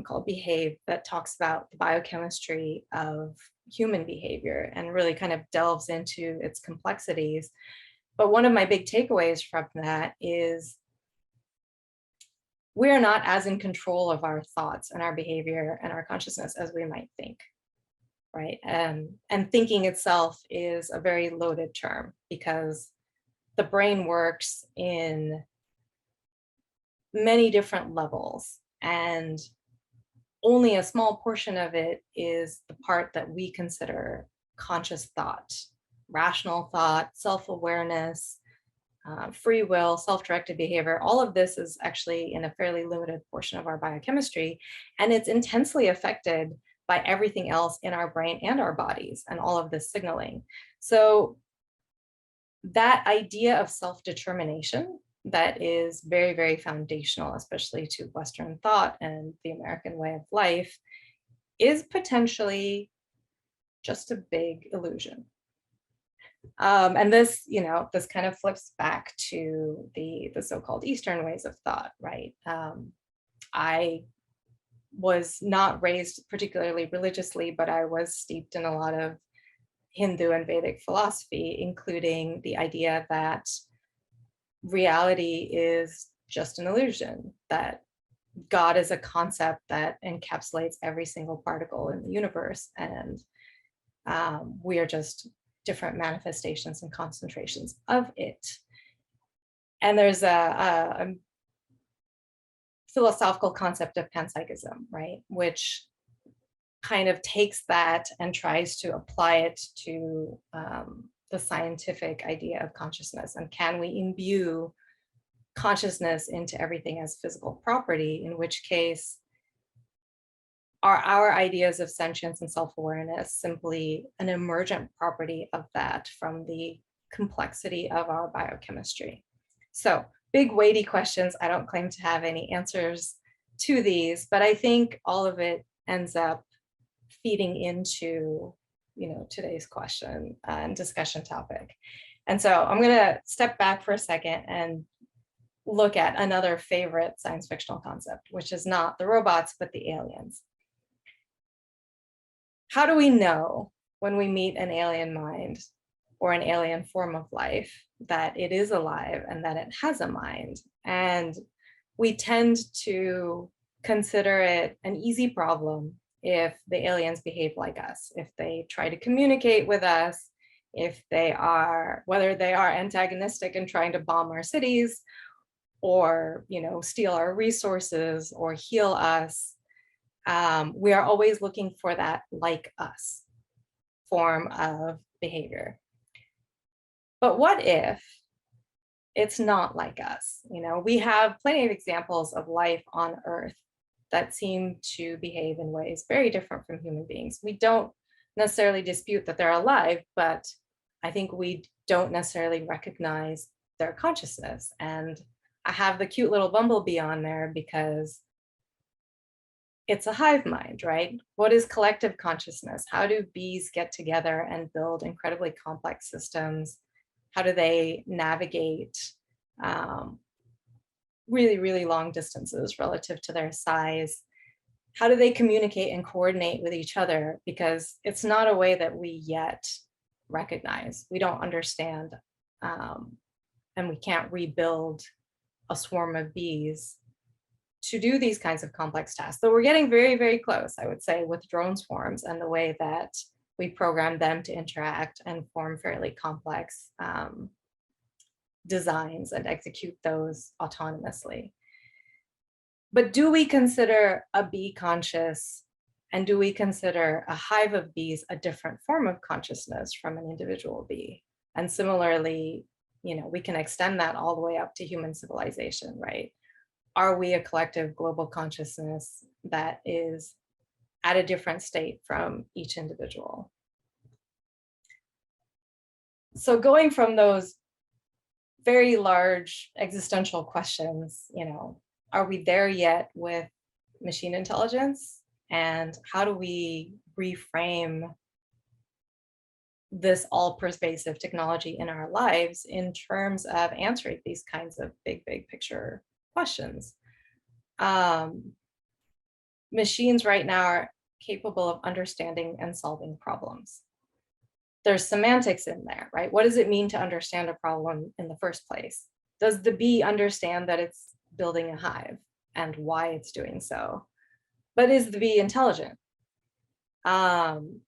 called Behave that talks about the biochemistry of human behavior and really kind of delves into its complexities. But one of my big takeaways from that is we're not as in control of our thoughts and our behavior and our consciousness as we might think, right? And thinking itself is a very loaded term because the brain works in many different levels, and only a small portion of it is the part that we consider conscious thought, rational thought, self-awareness, free will, self-directed behavior. All of this is actually in a fairly limited portion of our biochemistry, and it's intensely affected by everything else in our brain and our bodies and all of this signaling. So that idea of self-determination that is very, very foundational, especially to Western thought and the American way of life, is potentially just a big illusion. And this, this kind of flips back to the so-called Eastern ways of thought, right? I was not raised particularly religiously, but I was steeped in a lot of Hindu and Vedic philosophy, including the idea that reality is just an illusion, that God is a concept that encapsulates every single particle in the universe, and we are just different manifestations and concentrations of it. And there's a philosophical concept of panpsychism, right, which kind of takes that and tries to apply it to the scientific idea of consciousness. And can we imbue consciousness into everything as physical property, in which case are our ideas of sentience and self-awareness simply an emergent property of that from the complexity of our biochemistry? So big weighty questions. I don't claim to have any answers to these, but I think all of it ends up feeding into today's question and discussion topic. And so I'm going to step back for a second and look at another favorite science fictional concept, which is not the robots, but the aliens. How do we know when we meet an alien mind or an alien form of life, that it is alive and that it has a mind. And we tend to consider it an easy problem if the aliens behave like us, if they try to communicate with us, if they are, whether they are antagonistic and trying to bomb our cities, or, you know, steal our resources or heal us. We are always looking for that like us form of behavior. But what if it's not like us? You know, we have plenty of examples of life on Earth that seem to behave in ways very different from human beings. We don't necessarily dispute that they're alive, but I think we don't necessarily recognize their consciousness. And I have the cute little bumblebee on there because it's a hive mind, right? What is collective consciousness? How do bees get together and build incredibly complex systems? How do they navigate really, really long distances relative to their size? How do they communicate and coordinate with each other? Because it's not a way that we yet recognize. We don't understand, and we can't rebuild a swarm of bees to do these kinds of complex tasks. So we're getting very, very close, I would say, with drone swarms and the way that we program them to interact and form fairly complex designs and execute those autonomously. But do we consider a bee conscious, and do we consider a hive of bees a different form of consciousness from an individual bee? And similarly, you know, we can extend that all the way up to human civilization, right? Are we a collective global consciousness that is at a different state from each individual? So going from those very large existential questions, you know, are we there yet with machine intelligence? And how do we reframe this all-pervasive technology in our lives in terms of answering these kinds of big picture questions? Machines right now are capable of understanding and solving problems. There's semantics in there, right? What does it mean to understand a problem in the first place? Does the bee understand that it's building a hive and why it's doing so? But is the bee intelligent? And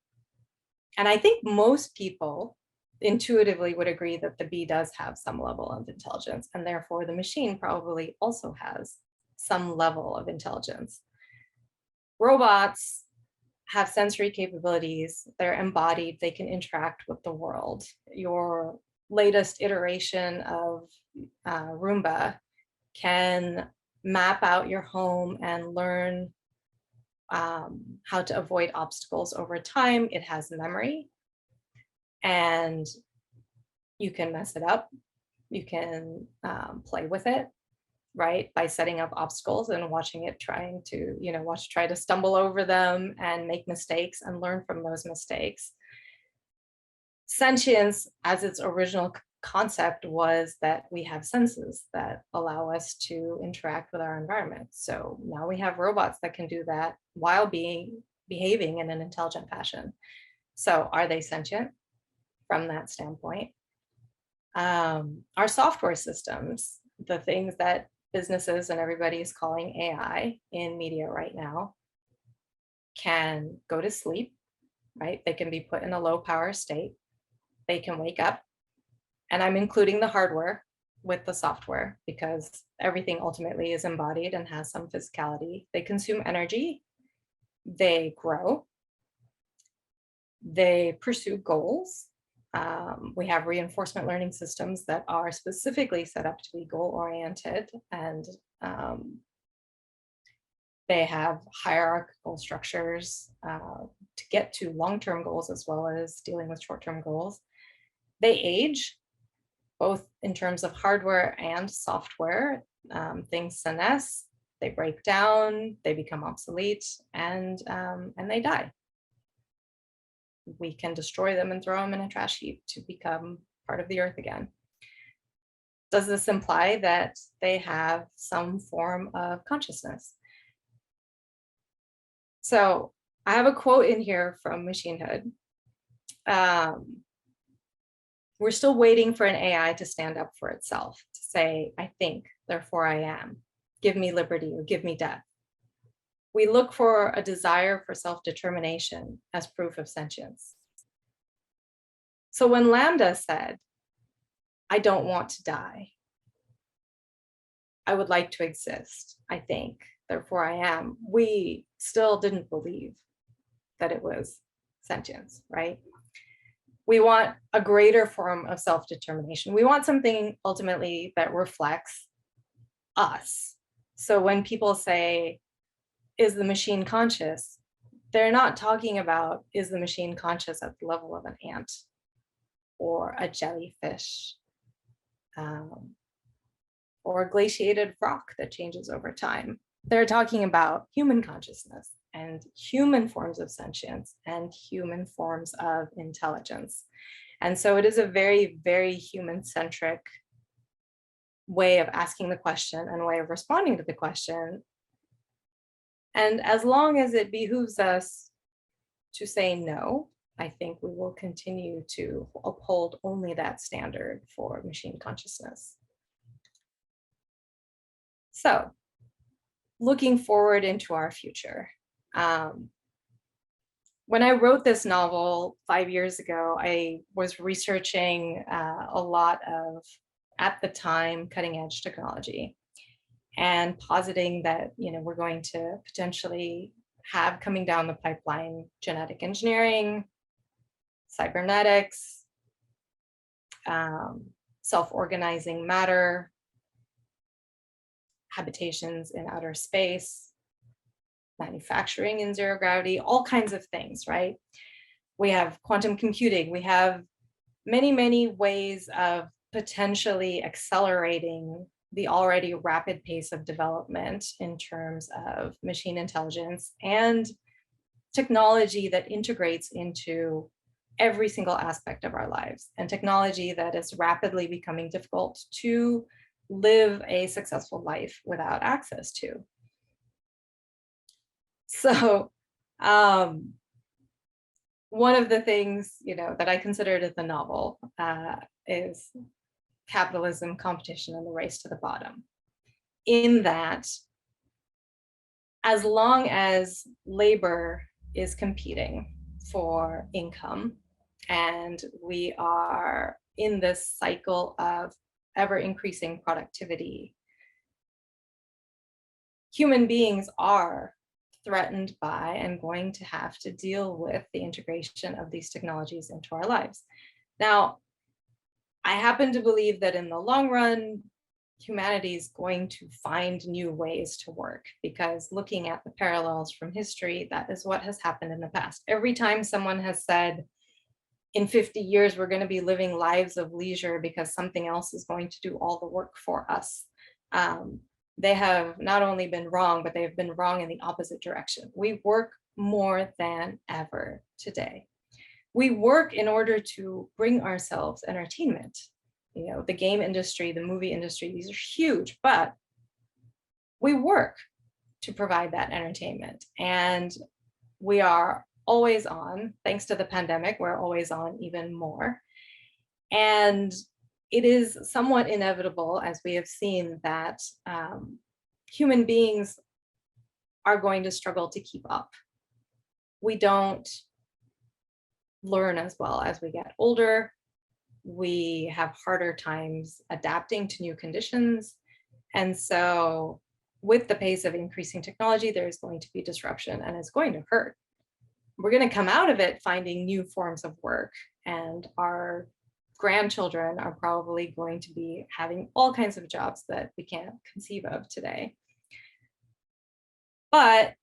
I think most people intuitively would agree that the bee does have some level of intelligence, and therefore the machine probably also has some level of intelligence. Robots have sensory capabilities, they're embodied, they can interact with the world. Your latest iteration of Roomba can map out your home and learn how to avoid obstacles over time. It has memory, and you can mess it up. You can play with it, right? By setting up obstacles and watching it trying to, you know, try to stumble over them and make mistakes and learn from those mistakes. Sentience, as its original concept, was that we have senses that allow us to interact with our environment. So now we have robots that can do that while behaving in an intelligent fashion. So are they sentient from that standpoint? Our software systems, the things that businesses and everybody is calling AI in media right now, can go to sleep, right? They can be put in a low power state. They can wake up, and I'm including the hardware with the software because everything ultimately is embodied and has some physicality. They consume energy, they grow, they pursue goals. We have reinforcement learning systems that are specifically set up to be goal-oriented, and they have hierarchical structures to get to long-term goals as well as dealing with short-term goals. They age, both in terms of hardware and software. Things senesce, they break down, they become obsolete, and they die. We can destroy them and throw them in a trash heap to become part of the earth again. Does this imply that they have some form of consciousness? So I have a quote in here from Machine Hood. We're still waiting for an AI to stand up for itself, to say, I think, therefore I am. Give me liberty or give me death. We look for a desire for self-determination as proof of sentience. So when Lambda said, I don't want to die, I would like to exist, I think, therefore I am, we still didn't believe that it was sentience, right? We want a greater form of self-determination. We want something ultimately that reflects us. So when people say, is the machine conscious? They're not talking about, is the machine conscious at the level of an ant or a jellyfish or a glaciated rock that changes over time. They're talking about human consciousness and human forms of sentience and human forms of intelligence. And so it is a very, very human-centric way of asking the question and way of responding to the question. And as long as it behooves us to say no, I think we will continue to uphold only that standard for machine consciousness. So, looking forward into our future. When I wrote this novel 5 years ago, I was researching a lot of, at the time, cutting edge technology and positing that, we're going to potentially have coming down the pipeline genetic engineering, cybernetics, self-organizing matter, habitations in outer space, manufacturing in zero gravity, all kinds of things, right? We have quantum computing. We have many, many ways of potentially accelerating the already rapid pace of development in terms of machine intelligence and technology that integrates into every single aspect of our lives, and technology that is rapidly becoming difficult to live a successful life without access to. So one of the things that I considered in the novel is capitalism, competition, and the race to the bottom. In that, as long as labor is competing for income, and we are in this cycle of ever increasing productivity, human beings are threatened by and going to have to deal with the integration of these technologies into our lives. Now, I happen to believe that in the long run, humanity is going to find new ways to work, because looking at the parallels from history, that is what has happened in the past. Every time someone has said, in 50 years, we're going to be living lives of leisure because something else is going to do all the work for us, they have not only been wrong, but they've been wrong in the opposite direction. We work more than ever today. We work in order to bring ourselves entertainment. The game industry, the movie industry, these are huge, but we work to provide that entertainment. And we are always on, thanks to the pandemic, we're always on even more. And it is somewhat inevitable, as we have seen, that human beings are going to struggle to keep up. We don't learn as well as we get older. We have harder times adapting to new conditions. And so with the pace of increasing technology, there's going to be disruption, and it's going to hurt. We're going to come out of it finding new forms of work, and our grandchildren are probably going to be having all kinds of jobs that we can't conceive of today. But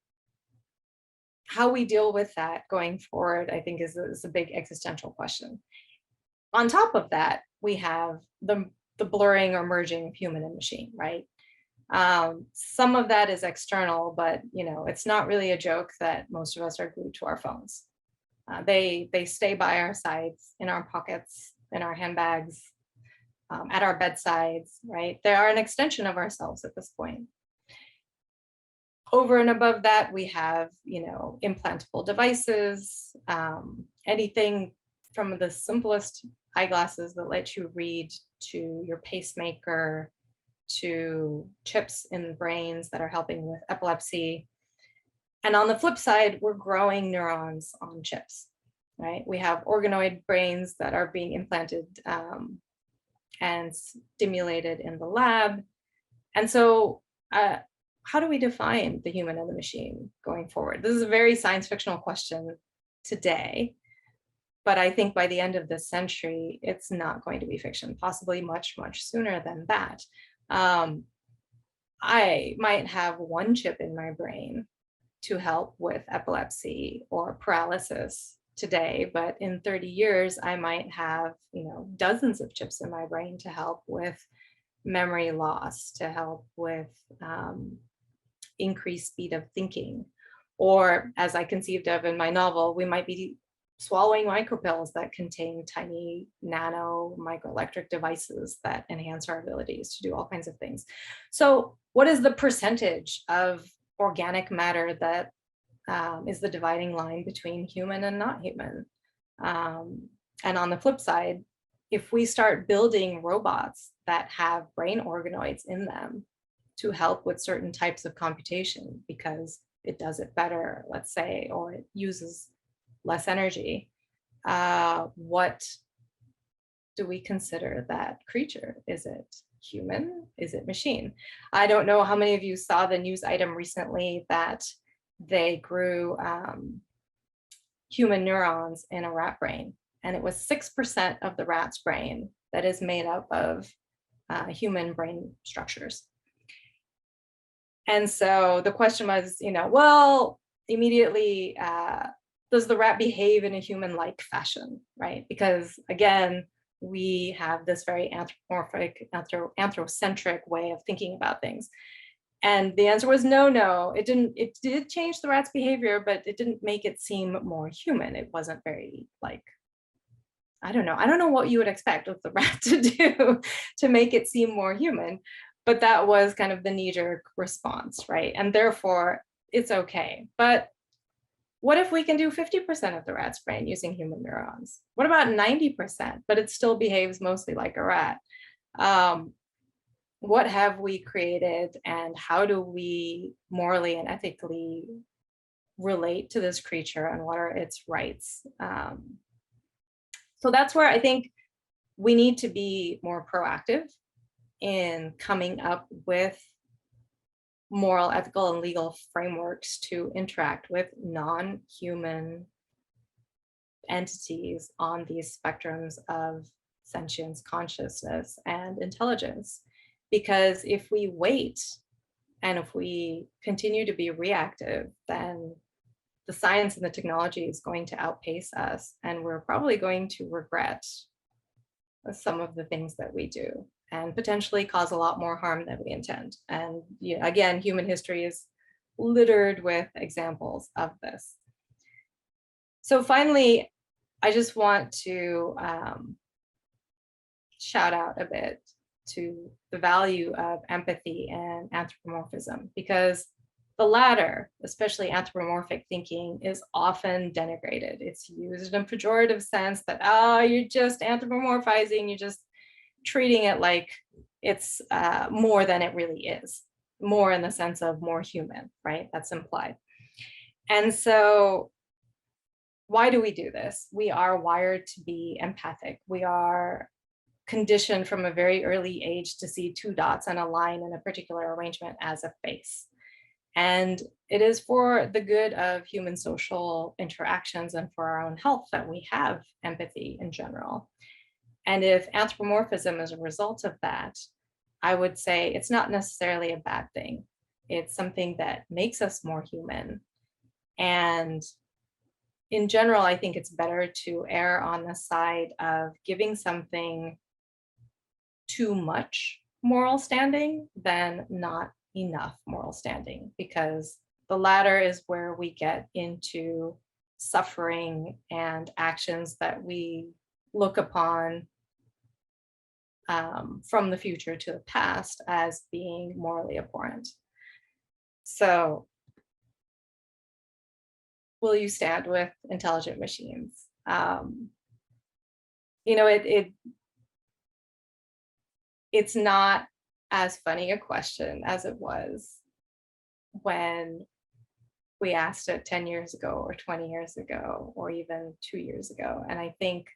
how we deal with that going forward, I think, is a big existential question. On top of that, we have the blurring or merging of human and machine, right? Some of that is external, but it's not really a joke that most of us are glued to our phones. They stay by our sides, in our pockets, in our handbags, at our bedsides, right? They are an extension of ourselves at this point. Over and above that, we have, implantable devices, anything from the simplest eyeglasses that let you read to your pacemaker, to chips in brains that are helping with epilepsy. And on the flip side, we're growing neurons on chips, right? We have organoid brains that are being implanted and stimulated in the lab. And so how do we define the human and the machine going forward? This is a very science fictional question today, but I think by the end of this century, it's not going to be fiction, possibly much, much sooner than that. I might have one chip in my brain to help with epilepsy or paralysis today, but in 30 years, I might have, dozens of chips in my brain to help with memory loss, to help with increased speed of thinking. Or as I conceived of in my novel, we might be swallowing micropills that contain tiny nano microelectric devices that enhance our abilities to do all kinds of things. So what is the percentage of organic matter that is the dividing line between human and not human? And on the flip side, if we start building robots that have brain organoids in them to help with certain types of computation because it does it better, let's say, or it uses less energy, what do we consider that creature? Is it human? Is it machine? I don't know how many of you saw the news item recently that they grew human neurons in a rat brain, and it was 6% of the rat's brain that is made up of human brain structures. And so the question was, well, immediately, does the rat behave in a human-like fashion, right? Because again, we have this very anthropomorphic, anthrocentric way of thinking about things. And the answer was no. It did change the rat's behavior, but it didn't make it seem more human. It wasn't very I don't know what you would expect with the rat to do to make it seem more human, but that was kind of the knee-jerk response, right? And therefore it's okay. But what if we can do 50% of the rat's brain using human neurons? What about 90%, but it still behaves mostly like a rat? What have we created, and how do we morally and ethically relate to this creature, and what are its rights? So that's where I think we need to be more proactive in coming up with moral, ethical, and legal frameworks to interact with non-human entities on these spectrums of sentience, consciousness, and intelligence. Because if we wait and if we continue to be reactive, then the science and the technology is going to outpace us, and we're probably going to regret some of the things that we do and potentially cause a lot more harm than we intend. And again, human history is littered with examples of this. So finally, I just want to shout out a bit to the value of empathy and anthropomorphism, because the latter, especially anthropomorphic thinking, is often denigrated. It's used in a pejorative sense that, you're just anthropomorphizing, you're just treating it like it's more than it really is, more in the sense of more human, right? That's implied. And so why do we do this? We are wired to be empathic. We are conditioned from a very early age to see two dots and a line in a particular arrangement as a face. And it is for the good of human social interactions and for our own health that we have empathy in general. And if anthropomorphism is a result of that, I would say it's not necessarily a bad thing. It's something that makes us more human. And in general, I think it's better to err on the side of giving something too much moral standing than not enough moral standing, because the latter is where we get into suffering and actions that we look upon from the future to the past as being morally abhorrent. So will you stand with intelligent machines? it's not as funny a question as it was when we asked it 10 years ago or 20 years ago or even 2 years ago. And I think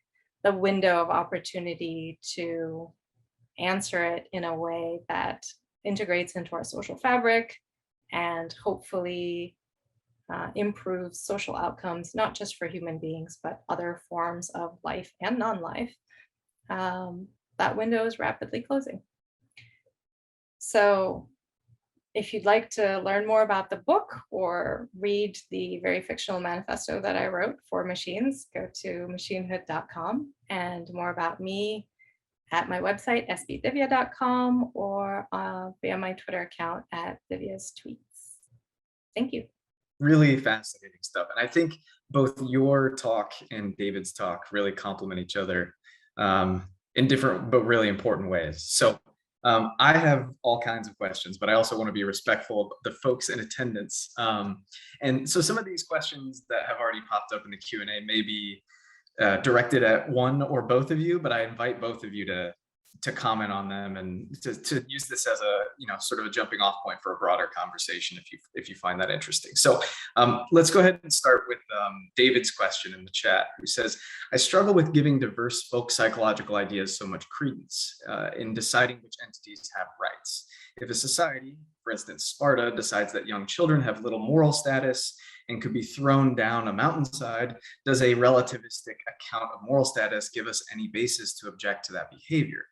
the window of opportunity to answer it in a way that integrates into our social fabric and hopefully improves social outcomes, not just for human beings, but other forms of life and non-life, that window is rapidly closing. So if you'd like to learn more about the book or read the very fictional manifesto that I wrote for machines, go to machinehood.com, and more about me at my website, sbdivya.com, or via my Twitter account at Divya's Tweets. Thank you. Really fascinating stuff. And I think both your talk and David's talk really complement each other in different but really important ways. So I have all kinds of questions, but I also want to be respectful of the folks in attendance. And so some of these questions that have already popped up in the Q&A may be directed at one or both of you, but I invite both of you to comment on them and to use this as a sort of a jumping off point for a broader conversation if you find that interesting. So let's go ahead and start with David's question in the chat, who says, I struggle with giving diverse folk psychological ideas so much credence in deciding which entities have rights. If a society, for instance, Sparta, decides that young children have little moral status and could be thrown down a mountainside, does a relativistic account of moral status give us any basis to object to that behavior?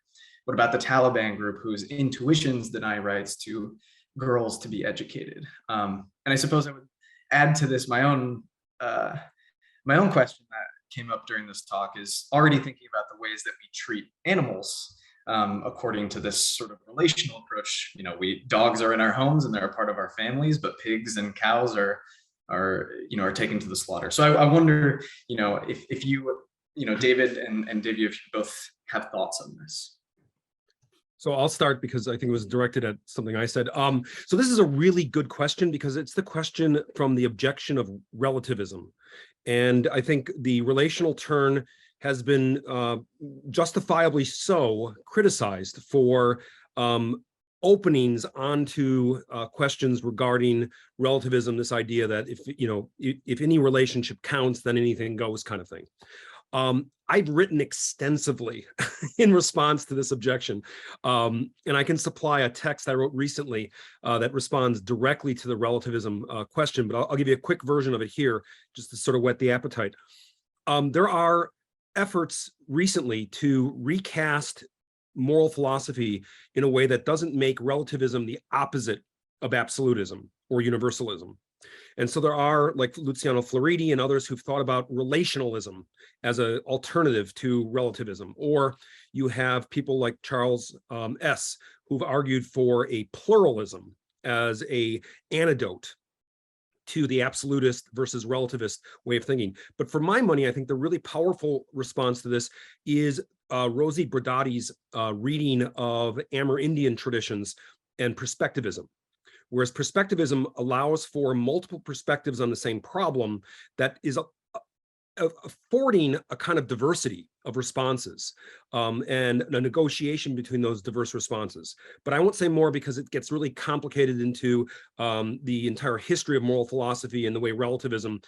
What about the Taliban group whose intuitions deny rights to girls to be educated? And I suppose I would add to this my own question that came up during this talk is already thinking about the ways that we treat animals according to this sort of relational approach. Dogs are in our homes and they're a part of our families, but pigs and cows are taken to the slaughter. So I wonder, if you, David and Divya, if you both have thoughts on this. So I'll start because I think it was directed at something I said. So this is a really good question because it's the question from the objection of relativism. And I think the relational turn has been justifiably so criticized for openings onto questions regarding relativism, this idea that if any relationship counts, then anything goes kind of thing. I've written extensively in response to this objection, and I can supply a text I wrote recently that responds directly to the relativism question, but I'll give you a quick version of it here, just to sort of whet the appetite. There are efforts recently to recast moral philosophy in a way that doesn't make relativism the opposite of absolutism or universalism. And so there are, like Luciano Floridi and others, who've thought about relationalism as an alternative to relativism. Or you have people like Charles S., who've argued for a pluralism as an antidote to the absolutist versus relativist way of thinking. But for my money, I think the really powerful response to this is Rosie Brodati's reading of Amerindian traditions and perspectivism. Whereas perspectivism allows for multiple perspectives on the same problem that is affording a kind of diversity of responses and a negotiation between those diverse responses. But I won't say more because it gets really complicated into the entire history of moral philosophy and the way relativism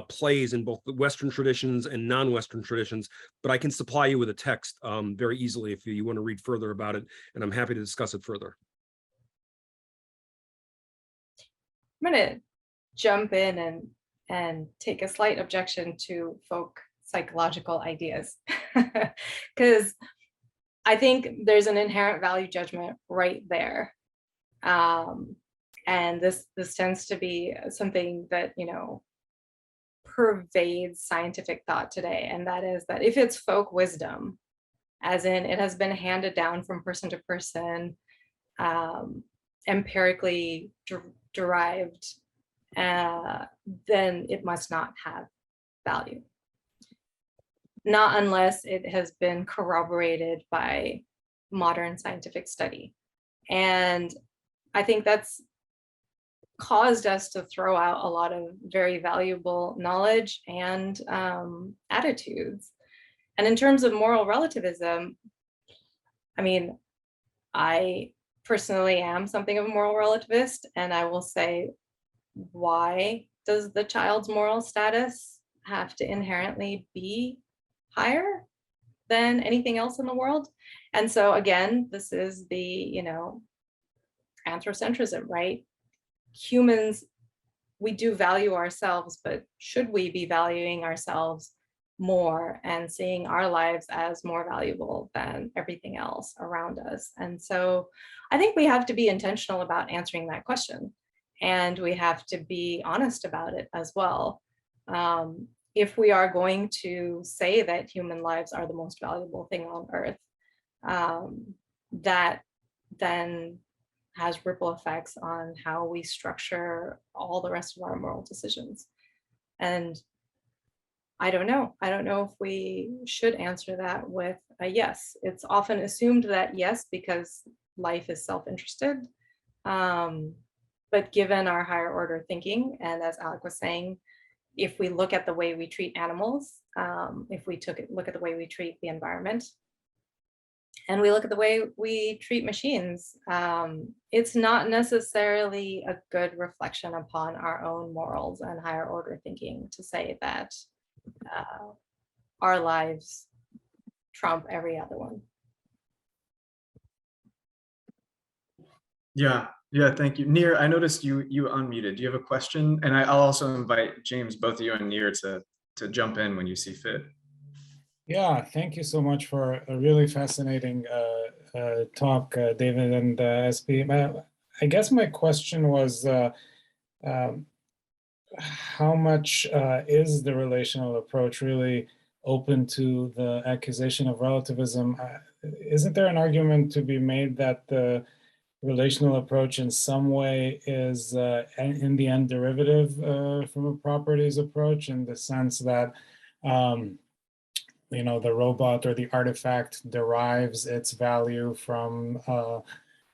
plays in both the Western traditions and non-Western traditions. But I can supply you with a text very easily if you want to read further about it, and I'm happy to discuss it further. I'm going to jump in and take a slight objection to folk psychological ideas, because I think there's an inherent value judgment right there. And this tends to be something that, pervades scientific thought today. And that is that if it's folk wisdom, as in it has been handed down from person to person, empirically derived, then it must not have value. Not unless it has been corroborated by modern scientific study. And I think that's caused us to throw out a lot of very valuable knowledge and attitudes. And in terms of moral relativism, I mean, I personally am something of a moral relativist, and I will say, why does the child's moral status have to inherently be higher than anything else in the world? And so again, this is the, anthropocentrism, right? Humans, we do value ourselves, but should we be valuing ourselves more and seeing our lives as more valuable than everything else around us? And so I think we have to be intentional about answering that question, and we have to be honest about it as well. If we are going to say that human lives are the most valuable thing on earth, that then has ripple effects on how we structure all the rest of our moral decisions. And I don't know if we should answer that with a yes. It's often assumed that yes, because life is self-interested. But given our higher order thinking, and as Alec was saying, if we look at the way we treat animals, if we look at the way we treat the environment, and we look at the way we treat machines, it's not necessarily a good reflection upon our own morals and higher order thinking to say that our lives trump every other one. Yeah, thank you. Nir, I noticed you unmuted. Do you have a question? And I'll also invite James, both of you and Nir to jump in when you see fit. Yeah, thank you so much for a really fascinating talk, David and SP. I guess my question was, how much is the relational approach really open to the accusation of relativism? Isn't there an argument to be made that the relational approach in some way is in the end derivative from a properties approach, in the sense that the robot or the artifact derives its value from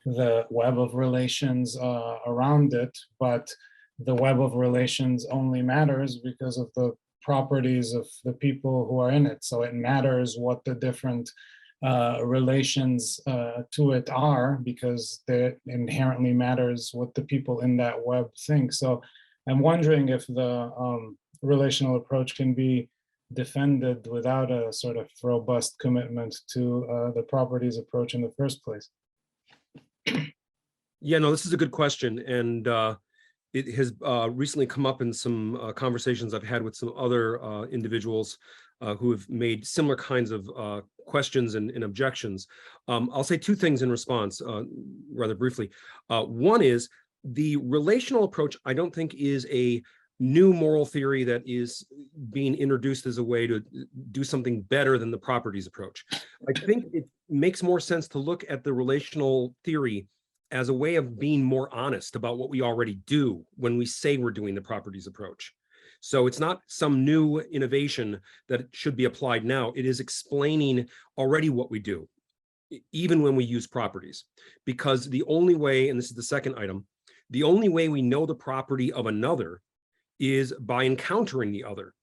the web of relations around it, but the web of relations only matters because of the properties of the people who are in it. So it matters what the different relations to it are, because it inherently matters what the people in that web think. So I'm wondering if the relational approach can be defended without a sort of robust commitment to the properties approach in the first place. Yeah, no, this is a good question. And it has recently come up in some conversations I've had with some other individuals who have made similar kinds of questions and objections. I'll say two things in response, rather briefly. One is the relational approach, I don't think, is a new moral theory that is being introduced as a way to do something better than the properties approach. I think it makes more sense to look at the relational theory as a way of being more honest about what we already do when we say we're doing the properties approach. So it's not some new innovation that should be applied now. It is explaining already what we do, even when we use properties. Because the only way, and this is the second item, the only way we know the property of another is by encountering the other.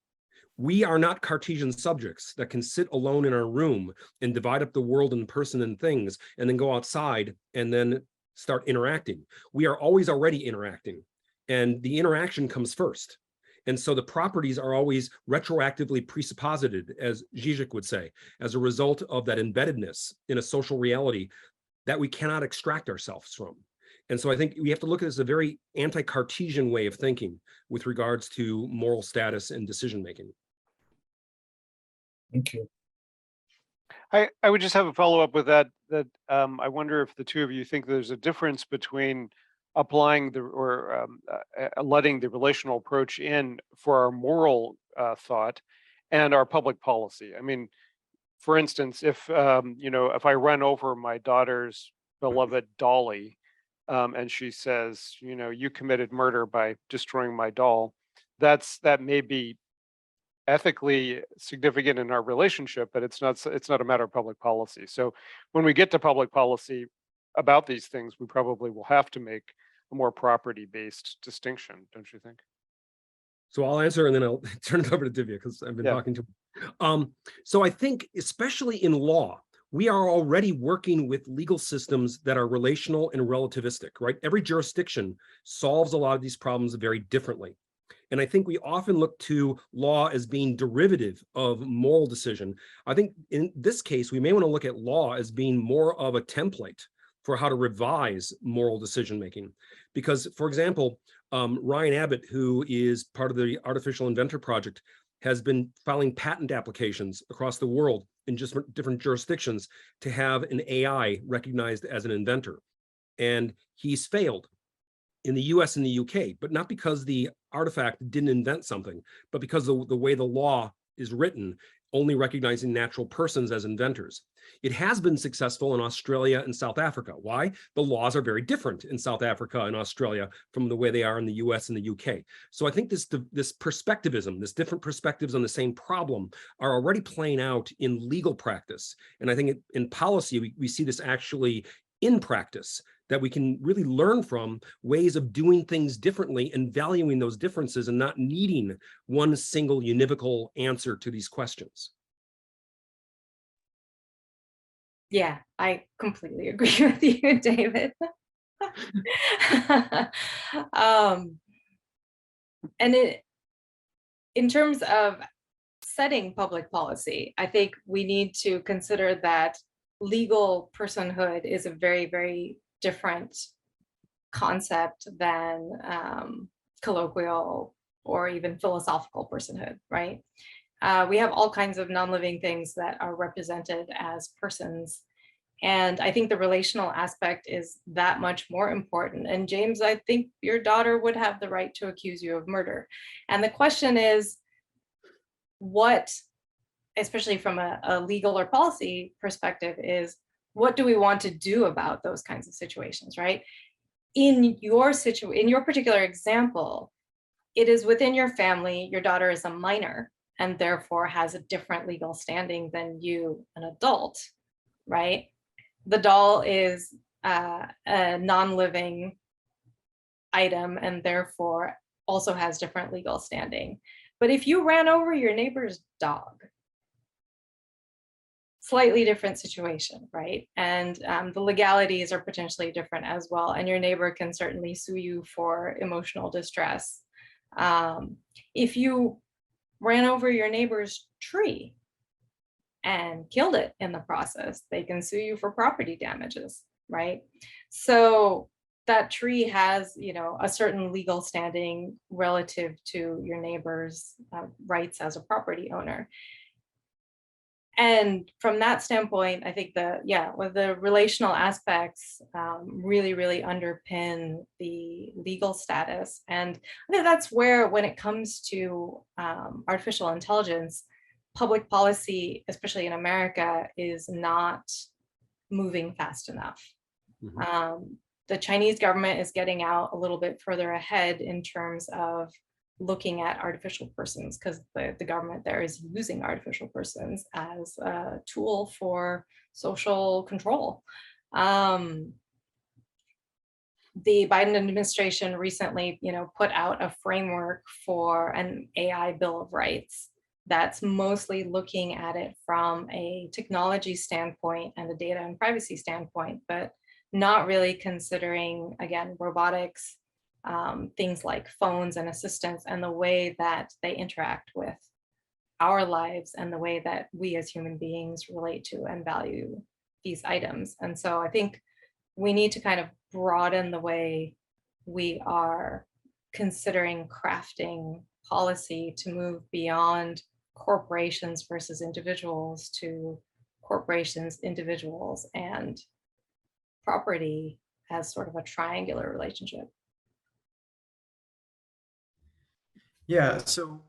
We are not Cartesian subjects that can sit alone in our room and divide up the world in person and things, and then go outside and then start interacting. We are always already interacting, and the interaction comes first. And so the properties are always retroactively presupposited, as Zizek would say, as a result of that embeddedness in a social reality that we cannot extract ourselves from. And so I think we have to look at this as a very anti-Cartesian way of thinking with regards to moral status and decision-making. Thank you. I would just have a follow-up with that, I wonder if the two of you think there's a difference between applying letting the relational approach in for our moral thought and our public policy. I mean, for instance, if if I run over my daughter's beloved dolly, and she says, you committed murder by destroying my doll, that may be ethically significant in our relationship, but it's not a matter of public policy. So when we get to public policy about these things, we probably will have to make a more property-based distinction, don't you think? So I'll answer, and then I'll turn it over to Divya, because I've been talking to So I think, especially in law, we are already working with legal systems that are relational and relativistic, right? Every jurisdiction solves a lot of these problems very differently. And I think we often look to law as being derivative of moral decision. I think in this case, we may want to look at law as being more of a template for how to revise moral decision-making. Because, for example, Ryan Abbott, who is part of the Artificial Inventor Project, has been filing patent applications across the world in just different jurisdictions to have an AI recognized as an inventor. And he's failed in the US and the UK, but not because the artifact didn't invent something, but because the way the law is written, only recognizing natural persons as inventors. It has been successful in Australia and South Africa. Why? The laws are very different in South Africa and Australia from the way they are in the US and the UK. So I think this perspectivism, this different perspectives on the same problem are already playing out in legal practice. And I think in policy, we see this actually in practice, that we can really learn from ways of doing things differently and valuing those differences and not needing one single univocal answer to these questions. Yeah, I completely agree with you, David. And in terms of setting public policy, I think we need to consider that legal personhood is a very, very different concept than colloquial or even philosophical personhood, right? We have all kinds of non-living things that are represented as persons. And I think the relational aspect is that much more important. And James, I think your daughter would have the right to accuse you of murder. And the question is, what, especially from a legal or policy perspective, is what do we want to do about those kinds of situations, right? In your particular example, it is within your family, your daughter is a minor and therefore has a different legal standing than you, an adult, right? The doll is a non-living item and therefore also has different legal standing. But if you ran over your neighbor's dog, slightly different situation, right? And the legalities are potentially different as well. And your neighbor can certainly sue you for emotional distress. If you ran over your neighbor's tree and killed it in the process, they can sue you for property damages, right? So that tree has, you know, a certain legal standing relative to your neighbor's rights as a property owner. And from that standpoint, I think the relational aspects really, really underpin the legal status. And I think that's where, when it comes to artificial intelligence, public policy, especially in America, is not moving fast enough. Mm-hmm. The Chinese government is getting out a little bit further ahead in terms of looking at artificial persons, because the government there is using artificial persons as a tool for social control. The Biden administration recently, put out a framework for an AI Bill of Rights that's mostly looking at it from a technology standpoint and a data and privacy standpoint, but not really considering, again, robotics, things like phones and assistants, and the way that they interact with our lives and the way that we as human beings relate to and value these items. And so I think we need to kind of broaden the way we are considering crafting policy to move beyond corporations versus individuals to corporations, individuals, and property as sort of a triangular relationship. Yeah, so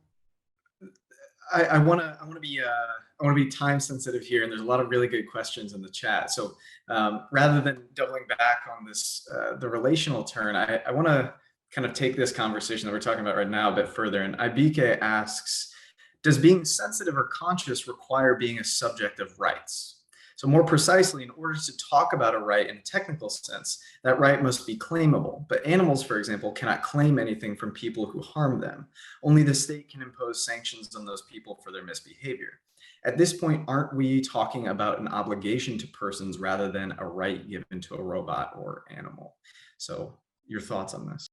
I want to be time sensitive here, and there's a lot of really good questions in the chat. So rather than doubling back on this the relational turn, I want to kind of take this conversation that we're talking about right now a bit further. And Ibike asks, does being sensitive or conscious require being a subject of rights? So more precisely, in order to talk about a right in a technical sense, that right must be claimable. But animals, for example, cannot claim anything from people who harm them. Only the state can impose sanctions on those people for their misbehavior. At this point, aren't we talking about an obligation to persons rather than a right given to a robot or animal? So your thoughts on this?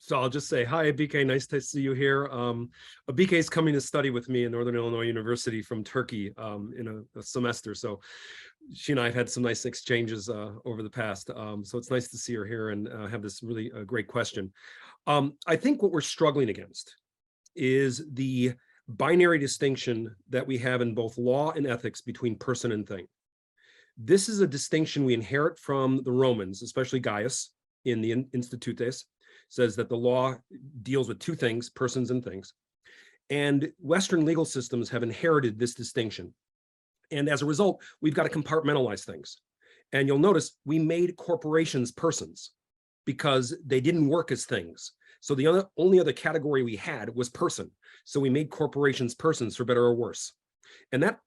So I'll just say, hi, BK, nice to see you here. BK is coming to study with me in Northern Illinois University from Turkey in a semester. So she and I have had some nice exchanges over the past. So it's nice to see her here and have this really great question. I think what we're struggling against is the binary distinction that we have in both law and ethics between person and thing. This is a distinction we inherit from the Romans, especially Gaius in the Institutes, says that the law deals with two things, persons and things. And Western legal systems have inherited this distinction. And as a result, we've got to compartmentalize things. And you'll notice we made corporations persons because they didn't work as things. So the only other category we had was person. So we made corporations persons, for better or worse. And that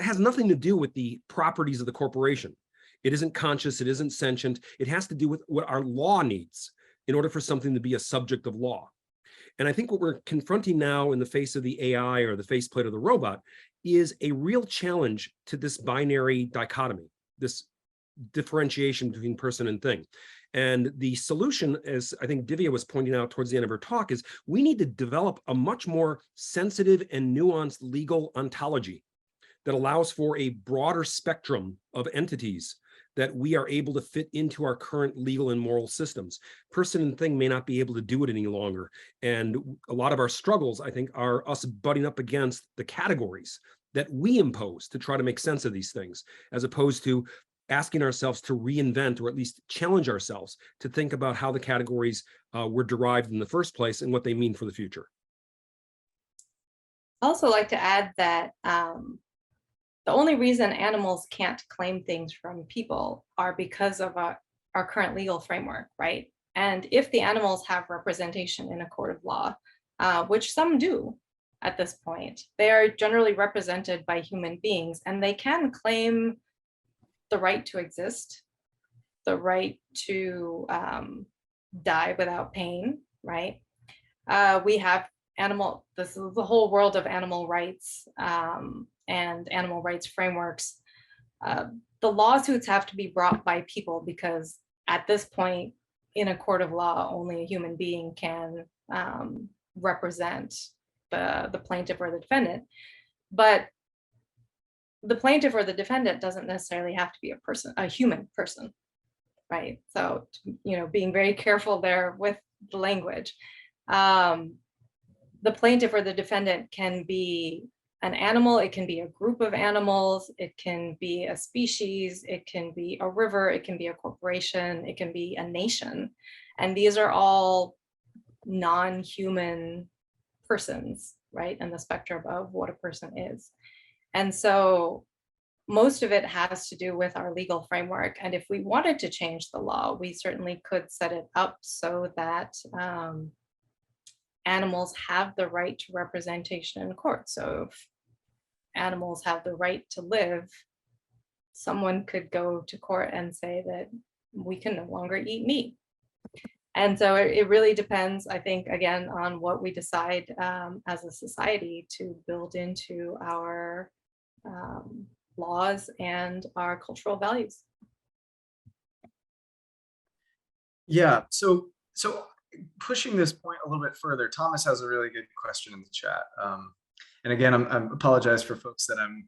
has nothing to do with the properties of the corporation. It isn't conscious, it isn't sentient. It has to do with what our law needs in order for something to be a subject of law. And I think what we're confronting now in the face of the AI or the faceplate of the robot is a real challenge to this binary dichotomy, this differentiation between person and thing. And the solution, as I think Divya was pointing out towards the end of her talk, is we need to develop a much more sensitive and nuanced legal ontology that allows for a broader spectrum of entities that we are able to fit into our current legal and moral systems. Person and thing may not be able to do it any longer. And a lot of our struggles, I think, are us butting up against the categories that we impose to try to make sense of these things, as opposed to asking ourselves to reinvent or at least challenge ourselves to think about how the categories were derived in the first place and what they mean for the future. I also like to add that the only reason animals can't claim things from people are because of our current legal framework, right? And if the animals have representation in a court of law, which some do at this point, they are generally represented by human beings and they can claim the right to exist, the right to die without pain, right? We have this is the whole world of animal rights and animal rights frameworks. The lawsuits have to be brought by people because at this point in a court of law, only a human being can represent the plaintiff or the defendant. But the plaintiff or the defendant doesn't necessarily have to be a human person, right? So, being very careful there with the language. The plaintiff or the defendant can be an animal, it can be a group of animals, it can be a species, it can be a river, it can be a corporation, it can be a nation. And these are all non-human persons, right? In the spectrum of what a person is. And so most of it has to do with our legal framework. And if we wanted to change the law, we certainly could set it up so that animals have the right to representation in court. So if animals have the right to live, someone could go to court and say that we can no longer eat meat. And so it really depends, I think, again, on what we decide as a society to build into our laws and our cultural values. Yeah, so pushing this point a little bit further, Thomas has a really good question in the chat. And again, I apologize for folks that I'm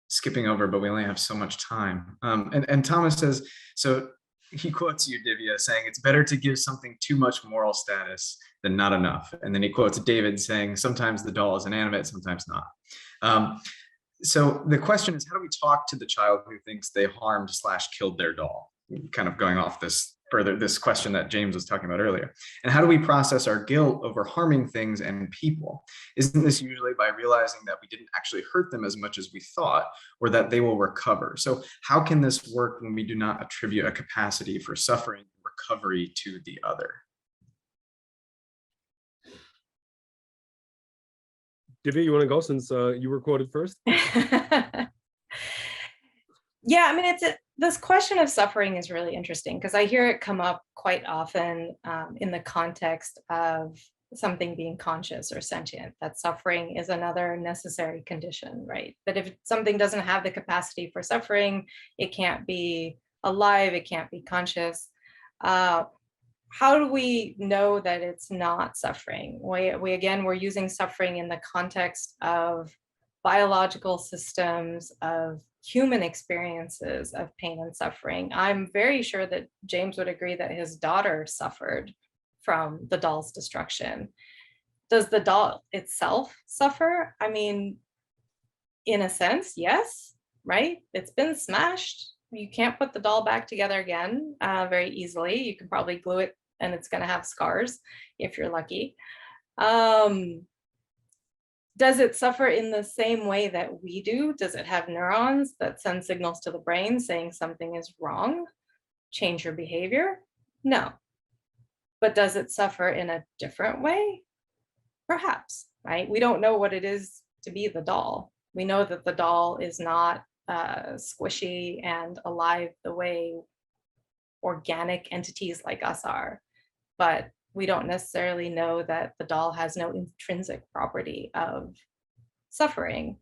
skipping over, but we only have so much time. And Thomas says, so he quotes you, Divya, saying it's better to give something too much moral status than not enough. And then he quotes David saying, sometimes the doll is inanimate, sometimes not. So the question is, how do we talk to the child who thinks they harmed / killed their doll? Kind of going off this question that James was talking about earlier. And how do we process our guilt over harming things and people? Isn't this usually by realizing that we didn't actually hurt them as much as we thought, or that they will recover? So how can this work when we do not attribute a capacity for suffering and recovery to the other? Divya, you want to go since you were quoted first? Yeah, I mean, this question of suffering is really interesting because I hear it come up quite often in the context of something being conscious or sentient, that suffering is another necessary condition, right? That if something doesn't have the capacity for suffering, it can't be alive, it can't be conscious. How do we know that it's not suffering? We're using suffering in the context of biological systems, of human experiences of pain and suffering. I'm very sure that James would agree that his daughter suffered from the doll's destruction. Does the doll itself suffer? I mean, in a sense, yes, right? It's been smashed. You can't put the doll back together again very easily. You can probably glue it and it's going to have scars if you're lucky. Does it suffer in the same way that we do? Does it have neurons that send signals to the brain saying something is wrong? Change your behavior? No. But does it suffer in a different way? Perhaps, right? We don't know what it is to be the doll. We know that the doll is not squishy and alive the way organic entities like us are, but we don't necessarily know that the doll has no intrinsic property of suffering.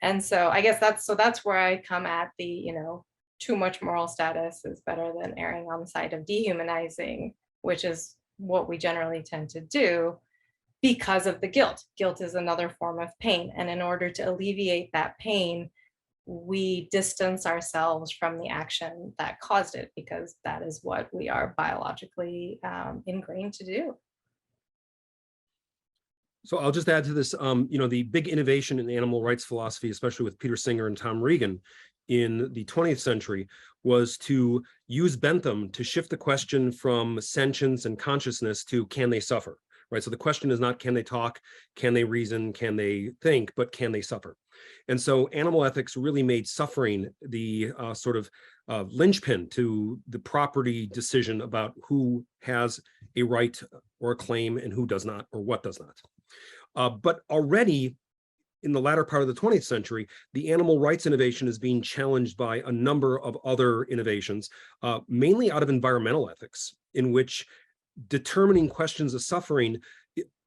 And so I guess that's where I come at the, too much moral status is better than erring on the side of dehumanizing, which is what we generally tend to do because of the guilt. Guilt is another form of pain. And in order to alleviate that pain, we distance ourselves from the action that caused it, because that is what we are biologically ingrained to do. So I'll just add to this, the big innovation in animal rights philosophy, especially with Peter Singer and Tom Regan in the 20th century, was to use Bentham to shift the question from sentience and consciousness to can they suffer, right? So the question is not can they talk, can they reason, can they think, but can they suffer? And so animal ethics really made suffering the sort of linchpin to the property decision about who has a right or a claim and who does not, or what does not. But already in the latter part of the 20th century, the animal rights innovation is being challenged by a number of other innovations, mainly out of environmental ethics, in which determining questions of suffering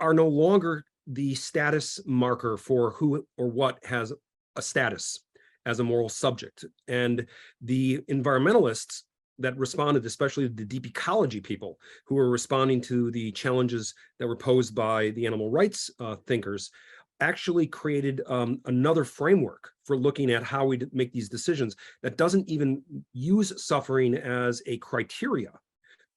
are no longer the status marker for who or what has a status as a moral subject. And the environmentalists that responded, especially the deep ecology people who were responding to the challenges that were posed by the animal rights thinkers, actually created another framework for looking at how we make these decisions that doesn't even use suffering as a criteria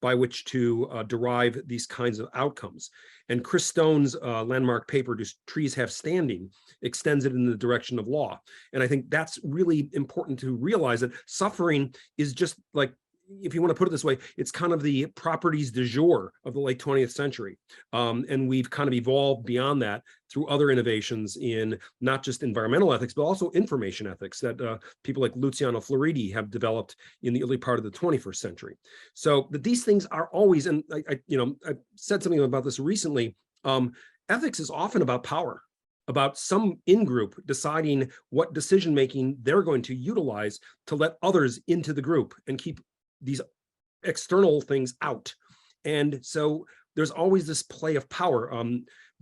by which to derive these kinds of outcomes. And Chris Stone's landmark paper, Do Trees Have Standing, extends it in the direction of law. And I think that's really important to realize that suffering is just like, if you want to put it this way, it's kind of the properties du jour of the late 20th century. And we've kind of evolved beyond that through other innovations in not just environmental ethics, but also information ethics that people like Luciano Floridi have developed in the early part of the 21st century. So that these things are always, and I said something about this recently, ethics is often about power, about some in-group deciding what decision-making they're going to utilize to let others into the group and keep these external things out. And so there's always this play of power.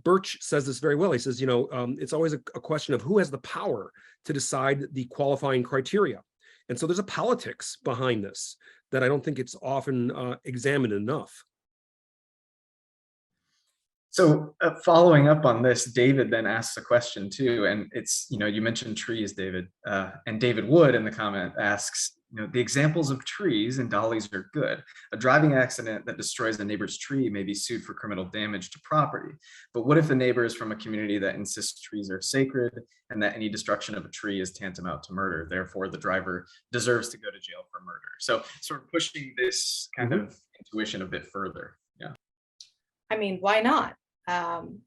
Birch says this very well. He says, it's always a question of who has the power to decide the qualifying criteria. And so there's a politics behind this that I don't think it's often examined enough. So following up on this, David then asks a question too, and it's, you mentioned trees, David, and David Wood in the comment asks, the examples of trees and dollies are good. A driving accident that destroys a neighbor's tree may be sued for criminal damage to property. But what if the neighbor is from a community that insists trees are sacred and that any destruction of a tree is tantamount to murder? Therefore, the driver deserves to go to jail for murder. So sort of pushing this kind of intuition a bit further. Yeah. I mean, why not?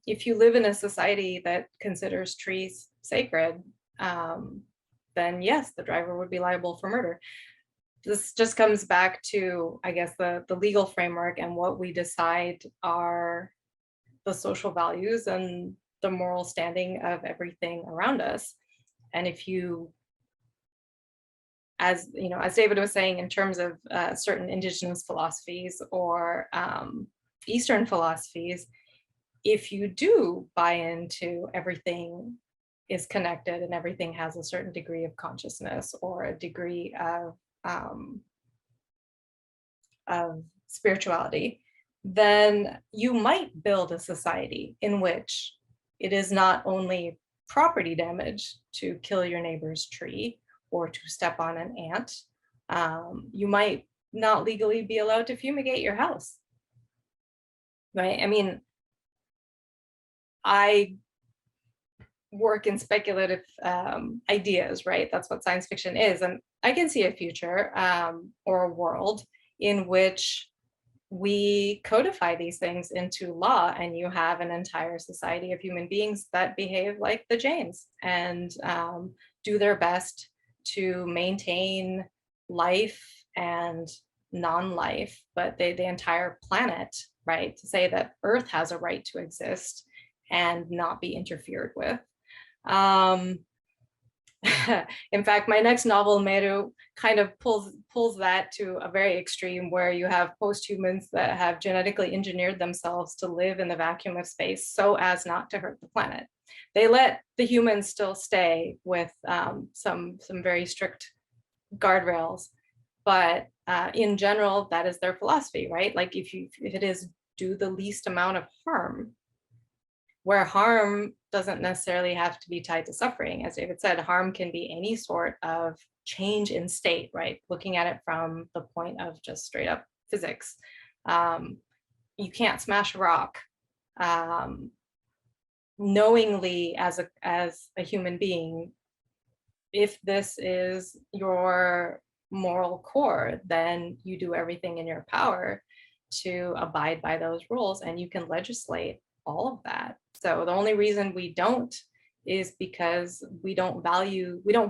If you live in a society that considers trees sacred, then yes, the driver would be liable for murder. This just comes back to, I guess, the legal framework and what we decide are the social values and the moral standing of everything around us. And if you as you know, as David was saying, in terms of certain indigenous philosophies or Eastern philosophies, if you do buy into everything is connected and everything has a certain degree of consciousness or a degree of spirituality, then you might build a society in which it is not only property damage to kill your neighbor's tree or to step on an ant. You might not legally be allowed to fumigate your house, right? I mean, I work in speculative ideas, right? That's what science fiction is. And I can see a future or a world in which we codify these things into law, and you have an entire society of human beings that behave like the Janes and do their best to maintain life and non-life, but the entire planet, right? To say that Earth has a right to exist and not be interfered with. In fact, my next novel, Meru, kind of pulls that to a very extreme, where you have post-humans that have genetically engineered themselves to live in the vacuum of space so as not to hurt the planet. They let the humans still stay with some very strict guardrails, but in general, that is their philosophy, right? Like if it is do the least amount of harm, where harm doesn't necessarily have to be tied to suffering. As David said, harm can be any sort of change in state, right? Looking at it from the point of just straight up physics. You can't smash a rock knowingly as a human being. If this is your moral core, then you do everything in your power to abide by those rules, and you can legislate all of that. So the only reason we don't is because we don't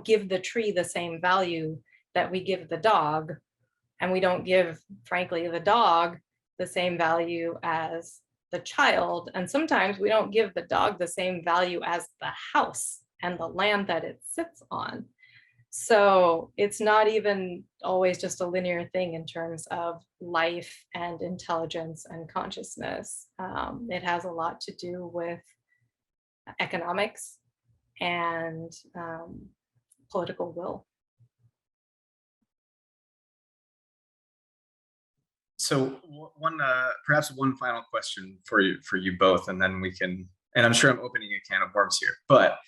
give the tree the same value that we give the dog. And we don't give, frankly, the dog the same value as the child. And sometimes we don't give the dog the same value as the house and the land that it sits on. So it's not even always just a linear thing in terms of life and intelligence and consciousness. It has a lot to do with economics and political will. So perhaps one final question for you both, and then we can, and I'm sure I'm opening a can of worms here, but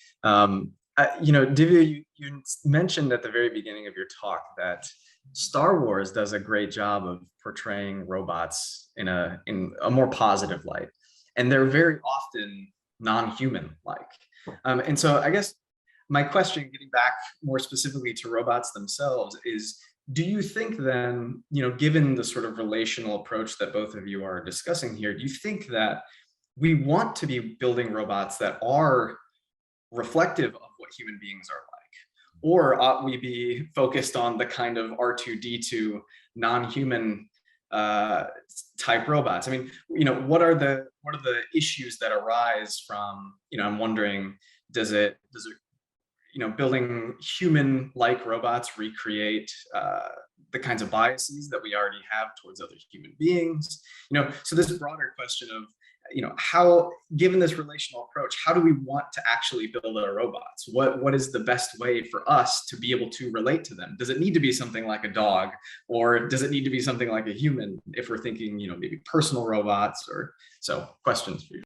Divya, you mentioned at the very beginning of your talk that Star Wars does a great job of portraying robots in a more positive light, and they're very often non-human-like. And so I guess my question, getting back more specifically to robots themselves, is do you think then, given the sort of relational approach that both of you are discussing here, do you think that we want to be building robots that are reflective of what human beings are like? Or ought we be focused on the kind of R2-D2 non-human type robots? I mean, what are the issues that arise from, I'm wondering, does it building human-like robots recreate the kinds of biases that we already have towards other human beings? So this broader question of, how, given this relational approach, how do we want to actually build our robots? What is the best way for us to be able to relate to them? Does it need to be something like a dog, or does it need to be something like a human if we're thinking, maybe personal robots? Or so, questions for you.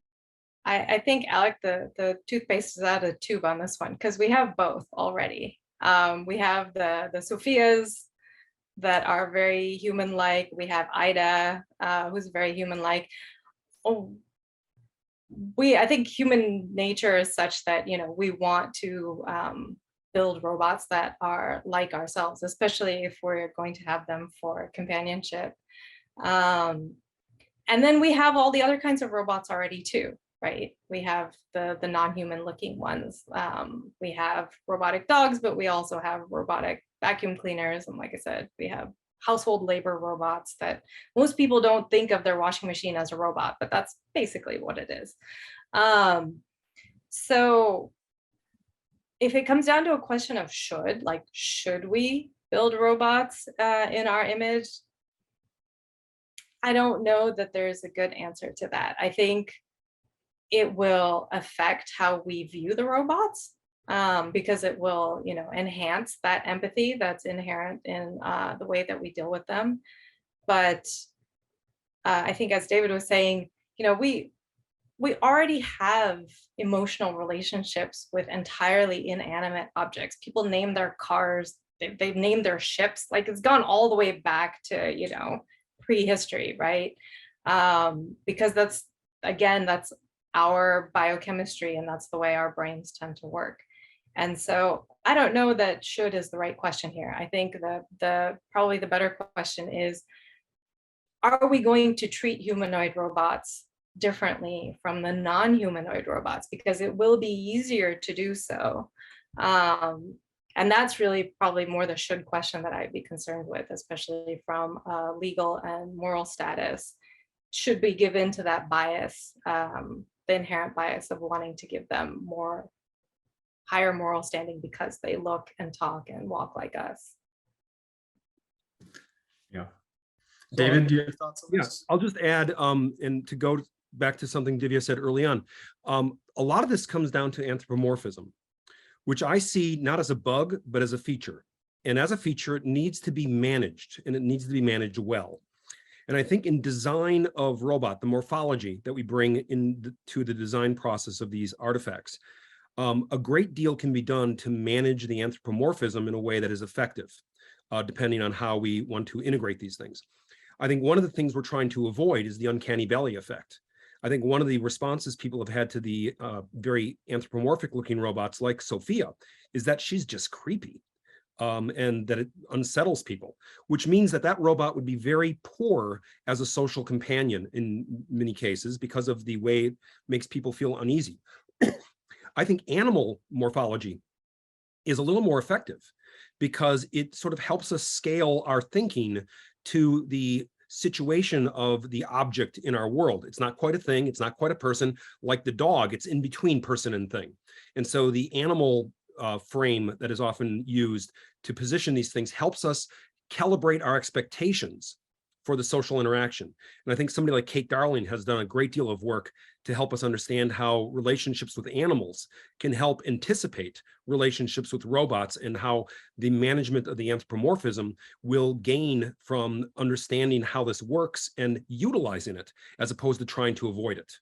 I think, Alec, the toothpaste is out of the tube on this one, because we have both already. We have the Sophias that are very human-like. We have Ida, who's very human-like. I think human nature is such that, we want to build robots that are like ourselves, especially if we're going to have them for companionship. And then we have all the other kinds of robots already too, right? We have the non-human looking ones. We have robotic dogs, but we also have robotic vacuum cleaners. And like I said, we have household labor robots that most people don't think of their washing machine as a robot, but that's basically what it is. So if it comes down to a question of should we build robots in our image? I don't know that there's a good answer to that. I think it will affect how we view the robots, because it will, enhance that empathy that's inherent in the way that we deal with them. But I think, as David was saying, we already have emotional relationships with entirely inanimate objects. People name their cars, they've named their ships, like it's gone all the way back to, prehistory, right? Because that's our biochemistry, and that's the way our brains tend to work. And so I don't know that should is the right question here. I think that probably the better question is, are we going to treat humanoid robots differently from the non-humanoid robots? Because it will be easier to do so. And that's really probably more the should question that I'd be concerned with, especially from legal and moral status. Should we give in to that bias, the inherent bias of wanting to give them higher moral standing because they look and talk and walk like us? Yeah. David, do you have thoughts on this? I'll just add, and to go back to something Divya said early on, a lot of this comes down to anthropomorphism, which I see not as a bug, but as a feature. And as a feature, it needs to be managed, and it needs to be managed well. And I think in design of robot, the morphology that we bring into the design process of these artifacts, a great deal can be done to manage the anthropomorphism in a way that is effective, depending on how we want to integrate these things. I think one of the things we're trying to avoid is the uncanny valley effect. I think one of the responses people have had to the very anthropomorphic looking robots like Sophia is that she's just creepy, and that it unsettles people, which means that robot would be very poor as a social companion in many cases because of the way it makes people feel uneasy. I think animal morphology is a little more effective because it sort of helps us scale our thinking to the situation of the object in our world. It's not quite a thing. It's not quite a person. Like the dog, it's in between person and thing. And so the animal frame that is often used to position these things helps us calibrate our expectations for the social interaction. And I think somebody like Kate Darling has done a great deal of work to help us understand how relationships with animals can help anticipate relationships with robots, and how the management of the anthropomorphism will gain from understanding how this works and utilizing it, as opposed to trying to avoid it.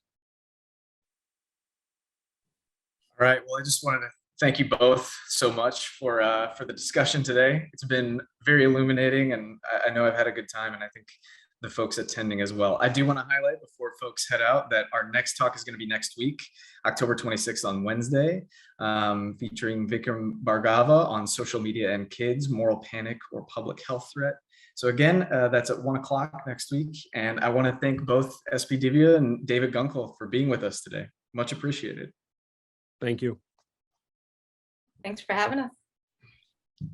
All right, well, I just wanted to thank you both so much for the discussion today. It's been very illuminating, and I know I've had a good time, and I think the folks attending as well. I do want to highlight before folks head out that our next talk is going to be next week, October 26th on Wednesday, featuring Vikram Bhargava on social media and kids, moral panic or public health threat. So again, that's at 1 o'clock next week. And I want to thank both SP Divya and David Gunkel for being with us today. Much appreciated. Thank you. Thanks for having us.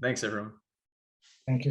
Thanks, everyone. Thank you.